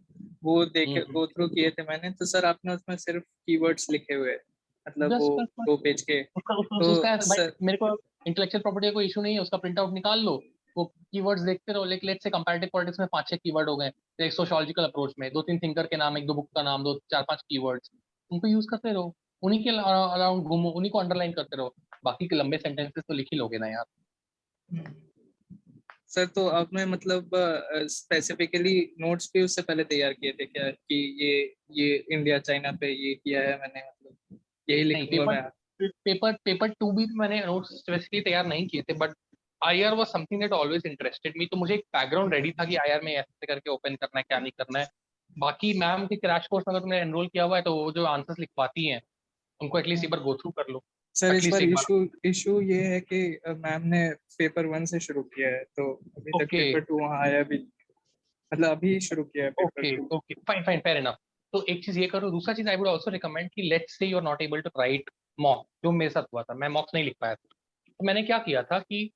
वो देखे, हम्म। गो थ्रू किए थे मैंने, तो सर आपने उसमें सिर्फ कीवर्ड्स लिखे हुए हैं, मतलब बस वो बस बस 2 पेज के। तो उसका भाई, सर मेरे को इंटेलेक्चुअल प्रॉपर्टी का कोई इशू नहीं है, उसका प्रिंट आउट निकाल लो। वो कीवर्ड्स देखते रहो। लेट्स से कंपैरेटिव पॉलिटिक्स में 5-6 कीवर्ड हो गए, एक सोशियोलॉजिकल अप्रोच में 2-3 थिंकर के नाम, 1-2 बुक का नाम, 2-4-5 कीवर्ड्स, उनको यूज करते रहो। उन्हीं के अराउंड घूमो, उन्हीं को अंडरलाइन करते रहो। बाकी के लंबे सेंटेंसेस तो लिख ही लोगे ना यार। सर तो आपने मतलब स्पेसिफिकली नोट्स भी उससे पहले तैयार किए थे क्या कि ये इंडिया चाइना पे ये किया है मैंने, मतलब यही नहीं, लिखूंगा मैं? पेपर 2B में मैंने नोट्स स्पेसिफिकली तैयार नहीं किए थे, but IR was something that always interested me. तो मुझे एक बैकग्राउंड रेडी था कि आईआर में ऐसे करके ओपन करना है, क्या नहीं करना है। बाकी मैम के क्रैश कोर्स में अगर तुमने एनरोल किया हुआ है तो वो जो आंसर्स लिखवाती हैं उनको एटलीस्ट एक बार गो थ्रू कर लो। सर इस एटलीस्ट बार एक बार। इशू ये है कि मैम ने पेपर 1 से शुरू किया है तो अभी तक ओके पेपर 2 वहाँ आया भी नहीं। मतलब अभी शुरू किया है paper okay 2। Okay, fine fine, fair enough. तो एक चीज ये करो। दूसरा चीज, आई वुड आल्सो रिकमेंड कि let's say you are not able to write mock, जो मेरे साथ हुआ था, मैं मॉक्स नहीं लिख पाया था। तो मैंने क्या किया था कि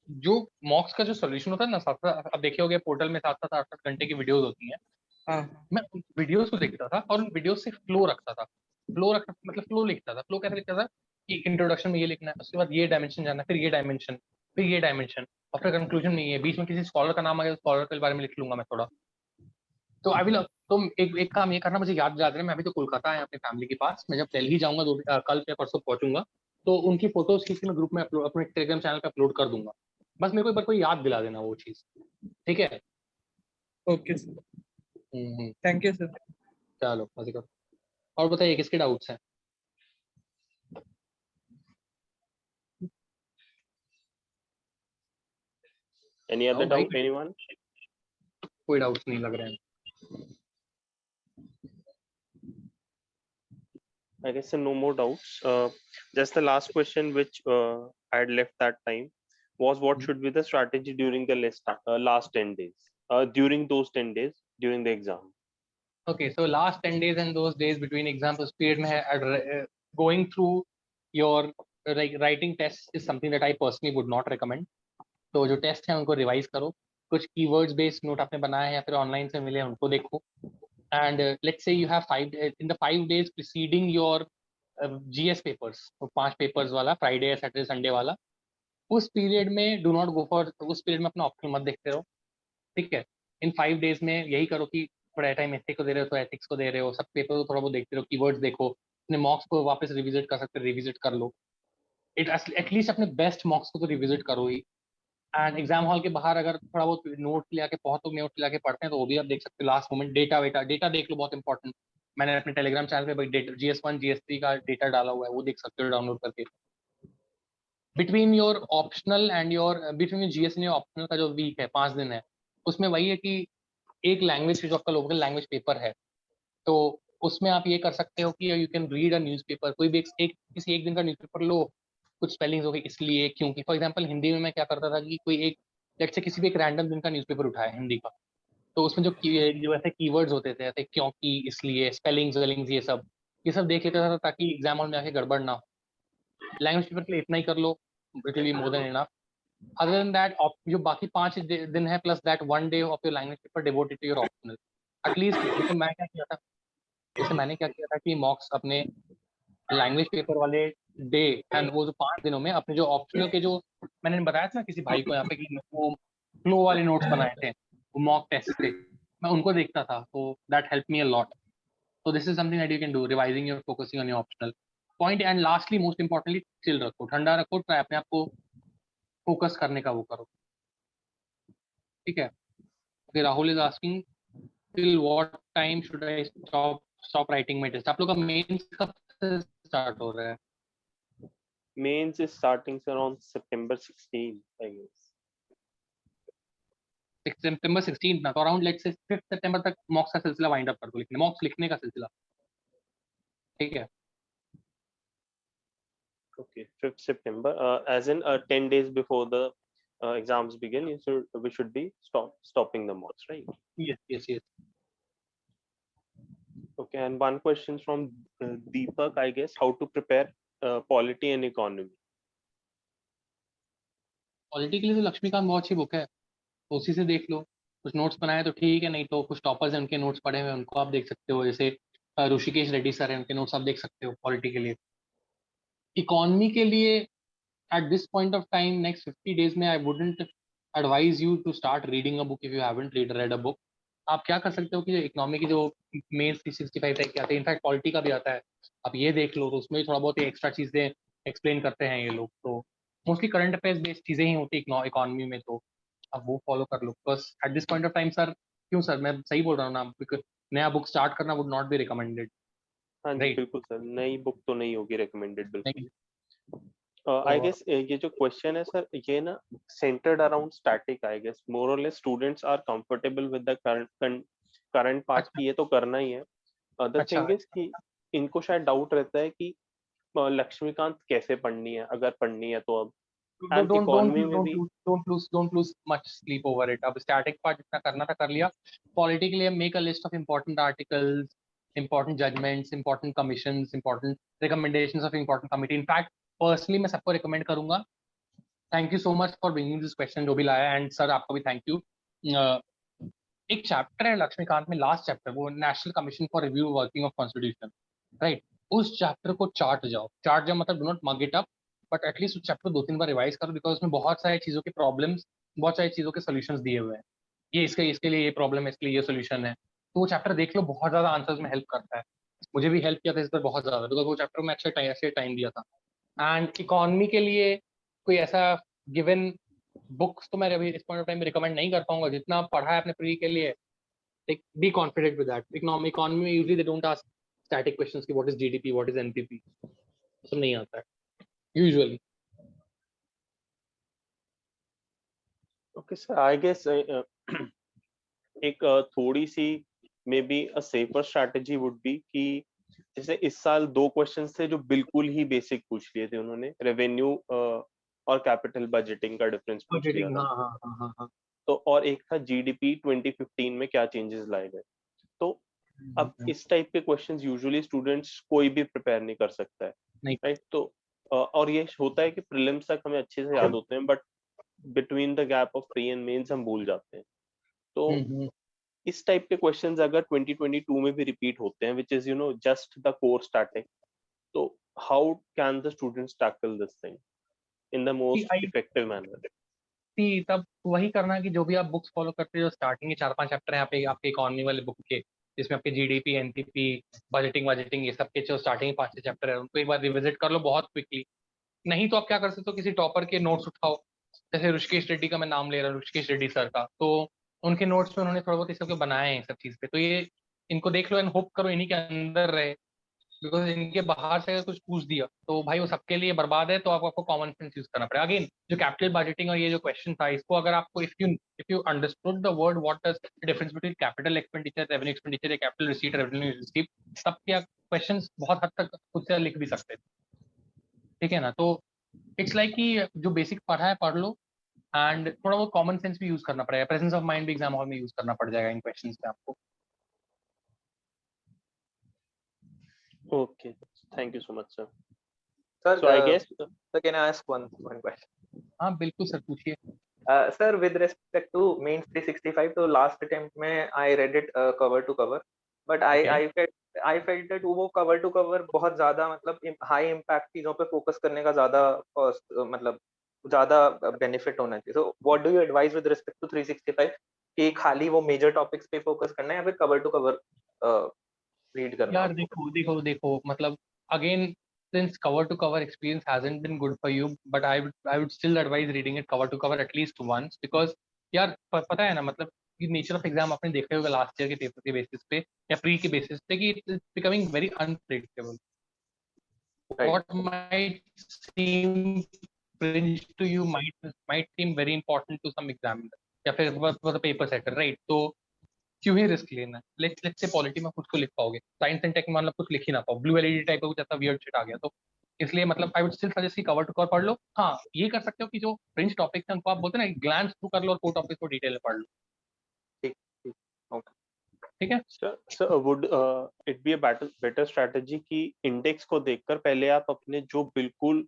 जो मॉक्स का जो सोल्यूशन होता है ना, साथ साथ अब देखे होगे पोर्टल में 7-7 8-8 घंटे की वीडियोस होती हैं। हाँ मैं उन वीडियोस को देखता था और उन वीडियोस से फ्लो रखता था। मतलब फ्लो लिखता था। फ्लो कैसे लिखता था कि इंट्रोडक्शन में ये लिखना है, उसके बाद ये डायमेंशन जाना है, फिर ये डायमेंशन, फिर ये डायमेंशन, और फिर कंक्लूजन में ये, बीच में किसी स्कॉलर का नाम आ गया, स्कॉलर के बारे में लिख लूंगा मैं थोड़ा। तो आई विल, तुम एक काम ये करना, मुझे याद दिला देना, मैं अभी तो कोलकाता है अपने फैमिली के पास, मैं जब दिल्ली जाऊंगा कल या परसों पहुंचूंगा, तो उनकी फोटोज खींच के मैं ग्रुप में अपलोड, अपने टेलीग्राम चैनल पे अपलोड कर दूंगा। बस मेरे को एक बार कोई याद दिला देना वो चीज, ठीक है? Okay sir, thank you sir. चलो मजे करो। और बताइए किसके डाउट्स हैं? Any other भाई, doubt, anyone? कोई डाउट्स नहीं लग रहे हैं। I guess no more doubts. Just the last question which I had left that time was what should be the strategy during the last 10 days, during those 10 days during the exam. Okay, so last 10 days and those days between exams, उस period में going through your writing tests is something that I personally would not recommend. तो जो टेस्ट है उनको रिवाइज करो, कुछ कीवर्ड्स बेस्ड नोट आपने बनाए हैं या फिर ऑनलाइन से मिले हैं उनको देखो, and let's say you have 5 in the 5 days preceding your GS papers, तो 5 पेपर्स वाला फ्राइडे सैटरडे संडे वाला, उस पीरियड में डू नॉट गो फॉर, उस पीरियड में अपना ऑप्शनल मत देखते रहो, ठीक है? इन 5 days में यही करो कि थोड़ा टाइम एथिक्स को दे रहे हो तो एथिक्स को दे रहे हो, सब पेपर को थोड़ा बहुत देखते रहो, कीवर्ड्स देखो, अपने मॉक्स को वापस रिविजिट कर सकते, रिविजिट कर लो, एटलीस्ट अपने बेस्ट मॉक्स को तो रिविजिट करो ही। एंड एग्जाम हॉल के बाहर अगर थोड़ा बहुत नोट ले आके बहुत नोट ले आके पढ़ते हैं तो वो भी आप देख सकते हो, लास्ट मोमेंट डेटा देख लो, बहुत इंपॉर्टेंट। मैंने अपने टेलीग्राम चैनल पे GS1 GS3 का डेटा डाला हुआ है, वो देख सकते हो डाउनलोड करके। Between your optional and your between GS and your optional का जो वीक है 5 दिन है, उसमें वही है कि एक लैंग्वेज जो आपका लोकल लैंग्वेज पेपर है, तो उसमें आप ये कर सकते हो कि you can read a newspaper, कोई भी किसी एक दिन का न्यूज़पेपर लो, कुछ स्पेलिंग्स हो गई इसलिए क्योंकि, फॉर एग्जांपल हिंदी में मैं क्या करता था कि कोई एक, लेट्स से किसी भी एक रैंडम दिन का न्यूज़पेपर उठाया हिंदी का, तो उसमें जो ऐसे कीवर्ड्स होते थे, ऐसे क्योंकि, इसलिए, स्पेलिंग्स वेलिंग्स, ये सब देख लेता था ताकि एग्जाम हॉल में आके गड़बड़ ना हो। लैंग्वेज पेपर के लिए इतना ही कर लो, it will be more than enough. Other than that, जो बाकी 5 दिन है plus that 1 day of your language paper devoted to your optional, at least. जैसे मैंने क्या किया था कि मॉक्स अपने लैंग्वेज पेपर वाले डे एंड वो जो 5 दिनों में अपने जो ऑप्शनल के जो, मैंने बताया था ना किसी भाई को यहाँ पे कि वो फ्लो वाले नोट्स बनाए थे वो मॉक टेस्ट से, मैं उनको देखता था, तो that help me a lot. So this is something that you can do, revising your focusing on your optional point, and lastly most importantly chill रखो, ठंडा रखो, try अपने आप को फोकस करने का वो करो, ठीक है? Okay, Rahul is asking till what time should I stop writing my test? आप लोग का मेंस कब से स्टार्ट हो रहा है? Mains is starting around September 16, I guess. September 16 ना, तो अराउंड लेट्स से 5 सितंबर तक मॉक्स का सिलसिला वाइंड अप कर दो, लिखने मॉक्स लिखने का सिलसिला, ठीक है? Okay, 5th September, as in 10 days before the exams begin, we should be stopping the mocks, right? Yes. Okay, and one question from Deepak, I guess, how to prepare polity and economy. Polity के लिए तो लक्ष्मीकांत बहुत अच्छी बुक है, तो उसी से देख लो, कुछ नोट्स बनाए तो ठीक है, नहीं तो कुछ टॉपर्स हैं उनके नोट्स पढ़े हुए उनको आप देख सकते हो, जैसे ऋषिकेश रेड्डी सर हैं, उनके नोट्स आप देख सकते हो पॉलिटी के लिए। इकोनॉमी के लिए at this point of time next 50 days में I wouldn't advise you to start reading a book if you haven't read a book। आप क्या कर सकते हो कि इकोनॉमी की जो मेन 365 टाइप के आते हैं, इनफैक्ट पॉलिटी का भी आता है, आप ये देख लो, तो उसमें थोड़ा बहुत एक्स्ट्रा चीजें एक्सप्लेन करते हैं ये लोग, तो मोस्टली करंट अफेयर्स बेस्ड चीजें ही होती है इकोनॉमी में, तो आप वो फॉलो कर लो। बस at this point of time sir, क्यों सर, मैं सही बोल रहा हूँ ना, बिकॉज नया बुक स्टार्ट करना वुड नॉट बी रिकमेंडेड, हाँ जी, राइट? बिल्कुल सर, नई बुक तो नहीं होगी recommended, बिल्कुल। नहीं, I guess ये जो question है सर, ये ना centered around static, I guess more or less students are comfortable with the current part की ये तो करना ही है। The अच्छा, thing is कि इनको शायद डाउट रहता है कि लक्ष्मीकांत कैसे पढ़नी है, अगर पढ़नी है तो अब, and economy में भी don't lose much sleep over it। अब static part जितना करना था कर लिया, पॉलिटी के लिए make a list of important articles, important judgments, important commissions, important recommendations of important committee। in fact personally मैं सबको recommend करूंगा, thank you so much for bringing this question जो भी लाया, and सर आपको भी thank you। एक चैप्टर है लक्ष्मीकांत में, लास्ट चैप्टर, वो national commission for review working of constitution, right? उस चैप्टर को चार्ट जाओ मतलब do not mug it up, but at least उस चैप्टर 2-3 बार रिवाइज करो, बिकॉज उसमें बहुत सारी चीजों के प्रॉब्लम्स, बहुत सारी चीजों के सोल्यूशंस दिए हुए हैं, ये इसके लिए ये प्रॉब्लम है, इसके लिए ये सोल्यूशन है, तो वो चैप्टर देख लो, बहुत ज्यादा आंसर्स में हेल्प करता है। मुझे भी हेल्प किया था इस पर बहुत ज्यादा, बिकॉज वो चैप्टर में अच्छे टाइम दिया था। एंड इकोनॉमी के लिए कोई ऐसा गिवन बुक्स तो मैं अभी इस पॉइंट ऑफ टाइम में रिकमेंड नहीं कर पाऊंगा। जितना पढ़ा है अपने प्री के लिए, like be confident with that. Economy में usually they don't ask static questions कि what is GDP, what is NPP, सब नहीं आता है usually. Okay, sir. I guess एक थोड़ी सी maybe a safer strategy would be कि जैसे इस साल 2 क्वेश्चंस थे जो बिल्कुल ही बेसिक पूछ लिए थे उन्होंने, रेवेन्यू और कैपिटल बजटिंग का डिफरेंस पूछ लिया Budgeting, था। हाँ. तो और एक था जीडीपी 2015 में क्या चेंजेस लाए गए। तो अब इस टाइप के क्वेश्चंस यूजुअली स्टूडेंट्स कोई भी प्रिपेयर नहीं कर सकता है, नहीं। राइट? तो और ये होता है कि प्रीलिम्स तक हमें अच्छे से याद होते हैं, but between the gap of pre and mains हम भूल जाते हैं। तो इस टाइप के क्वेश्चंस अगर 2022 में भी रिपीट होते हैं, which is just the core static, तो how can the students tackle this thing in the most effective manner? तब वही करना है कि जो भी आप बुक्स फॉलो करते हो, जो स्टार्टिंग के 4-5 चैप्टर हैं आपके इकोनॉमी वाले बुक के, जिसमें आपके जीडीपी, एनपीपी, बजटिंग ये सब के जो स्टार्टिंग 5-6 चैप्टर है, उनको एक बार रिविजिट कर लो बहुत क्विकली। नहीं तो आप क्या कर सकते हो, किसी टॉपर के नोट्स उठाओ। जैसे ऋषिकेश रेड्डी का मैं नाम ले रहा हूँ, ऋषिकेश रेड्डी सर का, तो उनके नोट्स में उन्होंने थोड़ा बहुत इस सब के बनाए हैं सब चीज पे। तो ये इनको देख लो एंड होप करो इन्हीं के अंदर रहे, बिकॉज इनके बाहर से अगर कुछ पूछ दिया तो भाई वो सबके लिए बर्बाद है। तो आपको कॉमन सेंस यूज करना पड़ेगा। अगेन जो कैपिटल बजटिंग और ये जो क्वेश्चन था, इसको अगर आपको if you understood the word what is the difference between capital expenditure, revenue expenditure, capital receipt, revenue receipt, तब क्या क्वेश्चन बहुत हद तक खुद से लिख भी सकते थे, ठीक है ना? तो इट्स लाइक कि जो बेसिक पढ़ा है पढ़ लो, एंड थोड़ा बहुत कॉमन सेंस भी यूज करना पड़ेगा, प्रेजेंस ऑफ माइंड भी एग्जाम हॉल में यूज करना पड़ जाएगा इन क्वेश्चंस पे आपको। Okay, thank you so much, sir. Sir, So I guess sir, can I ask one question? हाँ बिल्कुल सर, पूछिए। Sir, with respect to mains 365, तो last attempt में I read it cover to cover, but I felt that वो cover to cover बहुत ज्यादा मतलब high impact चीजों पे focus करने का ज्यादा मतलब ज्यादा benefit होना चाहिए। So what do you advise with respect to 365 कि खाली वो major topics पे focus करना है या फिर cover to cover read करना? यार देखो मतलब again, since cover to cover experience hasn't been good for you, but I would still advise reading it cover to cover at least once, because यार पता है ना, मतलब ये नेचर ऑफ एग्जाम आपने देखे होगा लास्ट ईयर के पेपर के बेसिस पे या प्री के बेसिस पे, कि it is becoming very unpredictable. What might seem fringe to you might seem very important to some examiner या फिर for the paper setter, right? तो क्यों ही रिस्क लेना है? लेट्स से पॉलिटी में कुछ को लिख पाओगे, साइंस एंड टेक में मतलब कुछ लिख ही ना पाओ, ब्लू एलईडी टाइप का कुछ ऐसा वियर्ड शिट आ गया। तो इसलिए मतलब आई वुड स्टिल सजेस्ट कि कवर टू कवर पढ़ लो। हाँ, ये कर सकते हो कि जो फ्रिंज टॉपिक्स हैं उनको आप बोलते हैं ना, ग्लैंस थ्रू कर लो और कोर टॉपिक को डिटेल में पढ़ लो। ठीक, ठीक है sir would it be a better strategy कि इंडेक्स को देखकर पहले आप अपने जो बिल्कुल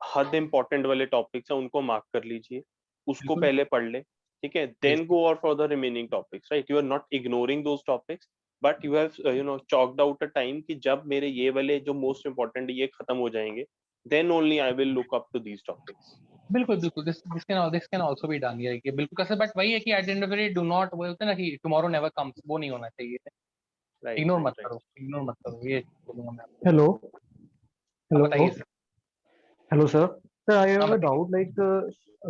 हद इम्पोर्टेंट वाले टॉपिक्स हैं उनको मार्क कर लीजिए, उसको बिल्कुल। पहले पढ़ ले, ठीक है? देन गो और for the remaining topics, right? You are not ignoring those topics, but you have chalked out a time कि जब मेरे ये वाले जो मोस्ट इम्पोर्टेंट ये खत्म हो जाएंगे, then only I will look up to these topics. बिल्कुल this can also be done. ये कि बिल्कुल कैसे, बट वही है कि at the end of the day do not, वो होता है ना कि टुमारो नेवर कम्स, वो नहीं होना चाहिए। राइट, इग्नोर मत करो, ये बोलूंगा मैं आपको। Hello. अब Hello. बताइए sir. Hello, sir. Sir, I हाँ have a बताइए। doubt. Like,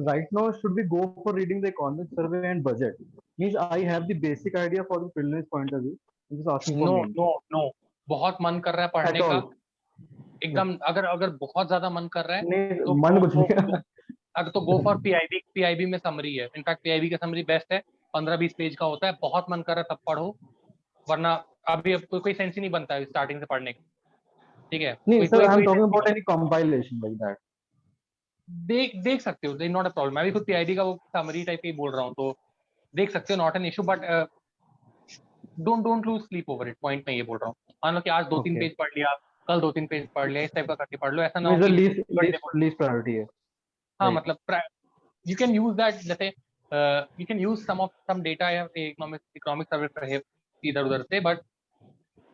right now, should we go for reading the economic survey and budget? Means I have the basic idea for the preliminary point of view. I'm just asking for no main. No no, बहुत मन कर रहा है At पढ़ने का, all. एकदम अगर बहुत ज्यादा मन कर रहा है नहीं, तो मन कुछ नहीं है। अगर तो गो फॉर पीआईबी में समरी है। इनफैक्ट पीआईबी का समरी बेस्ट है, 15-20 पेज का होता है। बहुत मन कर रहा है तब पढ़ो, वरना अभी अब कोई सेंस ही नहीं बनता है स्टार्टिंग से पढ़ने का, ठीक है? नहीं, कोई sir, कोई I'm कोई talking sense नहीं about any compilation like that. देख सकते हो, नॉट अ प्रॉब्लम। मैं भी खुद पीआईबी का वो समरी टाइप ही बोल रहा हूँ, तो देख सकते हो, not an issue. But don't lose sleep over it, point में ये बोल रहा हूँ। मान लो कि आज 2-3 Okay. पेज पढ़ लिया, कल 2-3 पेज पढ़ लिया, इस टाइप का करके पढ़ लो। ऐसा ना हो Means the कि least priority है. हाँ Right. मतलब you can use that, जैसे you can use some data या economic सर्वे इधर उधर से, but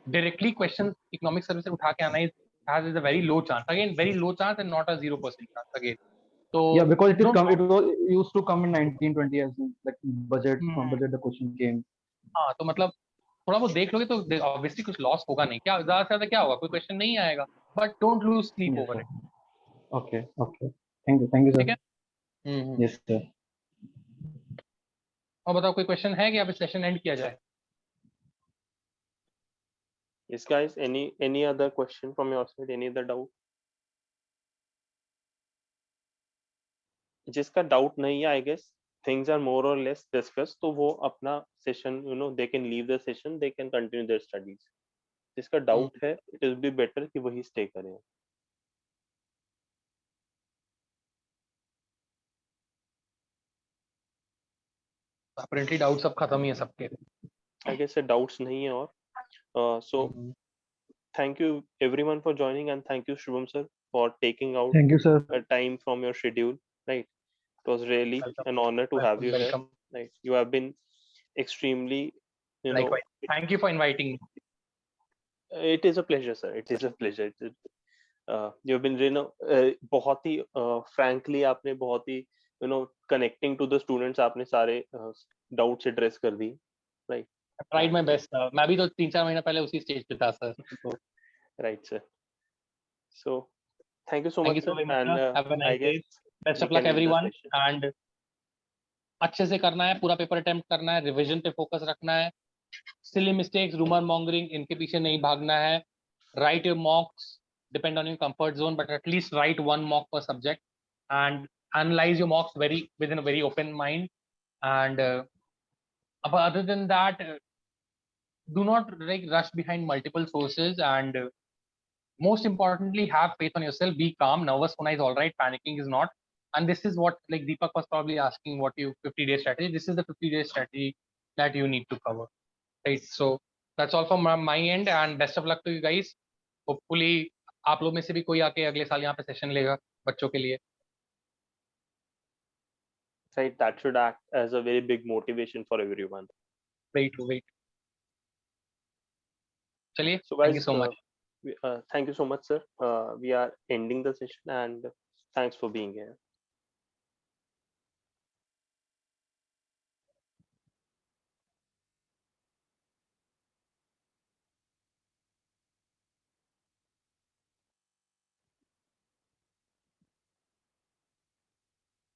directly question economic सर्वे से उठा के आना has a very low chance, again very low chance and not a 0% chance again. So Yeah, because it don't was used to come in 1920 as in, like budget, from budget the question came. हाँ, तो मतलब थोड़ा बहुत देख लोगे तो ऑब्वियसली कुछ लॉस होगा नहीं, क्या ज्यादा से ज्यादा क्या होगा, कोई क्वेश्चन नहीं आएगा, but don't lose sleep Yes, over sir. It. Okay, okay. Thank you, ठीक sir. है। Yes, sir. और बताओ कोई क्वेश्चन है कि अब सेशन एंड किया जाए? Yes, guys. Any other question from your side? Any other doubt? जिसका डाउट नहीं है, I guess things are more or less discussed, तो वो अपना session they can leave the session, they can continue their studies. जिसका डाउट है, it will be better कि वही stay करें। अपेरेंटली डाउट सब खत्म ही है सबके। आई गेस डाउट्स नहीं है और so thank you everyone for joining, and thank you Shubham sir for taking out Thank you, sir. a time from your schedule, right? It was really Welcome. an honor to have you here, Welcome. right? You have been extremely, Likewise. Thank you for inviting me. it is a pleasure sir, it is a pleasure. You've been बहुत ही frankly आपने बहुत ही connecting to the students, आपने सारे doubts address कर दी, right? I tried my best. मैं भी तो 3-4 महीना पहले उसी स्टेज पे था sir. Right sir. So thank you so Thank much you so sir, very much, and sir. Have a I nice day. guess Best we of luck can end the everyone. session. And अच्छे से करना है, पूरा पेपर अटेम्प्ट करना है, रिवीजन पे फोकस रखना है, सिली मिस्टेक्स, रूमर मॉन्गरिंग, इनके पीछे नहीं भागना है। Right your मॉक्स, depend on your comfort zone, but at least right one mock पर subject and analyze your mocks within a very open mind. And other than that, do not like rush behind multiple sources, and most importantly, have faith on yourself. Be calm. Nervous hona is all right, panicking is not. And this is what, like Deepak was probably asking, what you 50-day strategy. This is the 50-day strategy that you need to cover, right? So that's all from my end, and best of luck to you guys. Hopefully आप लोग में से भी कोई आके अगले साल यहाँ पे सेशन लेगा बच्चों के लिए। Right, that should act as a very big motivation for everyone. Wait. चलिए, So thank you guys, so much. thank you so much sir. We are ending the session, and thanks for being here.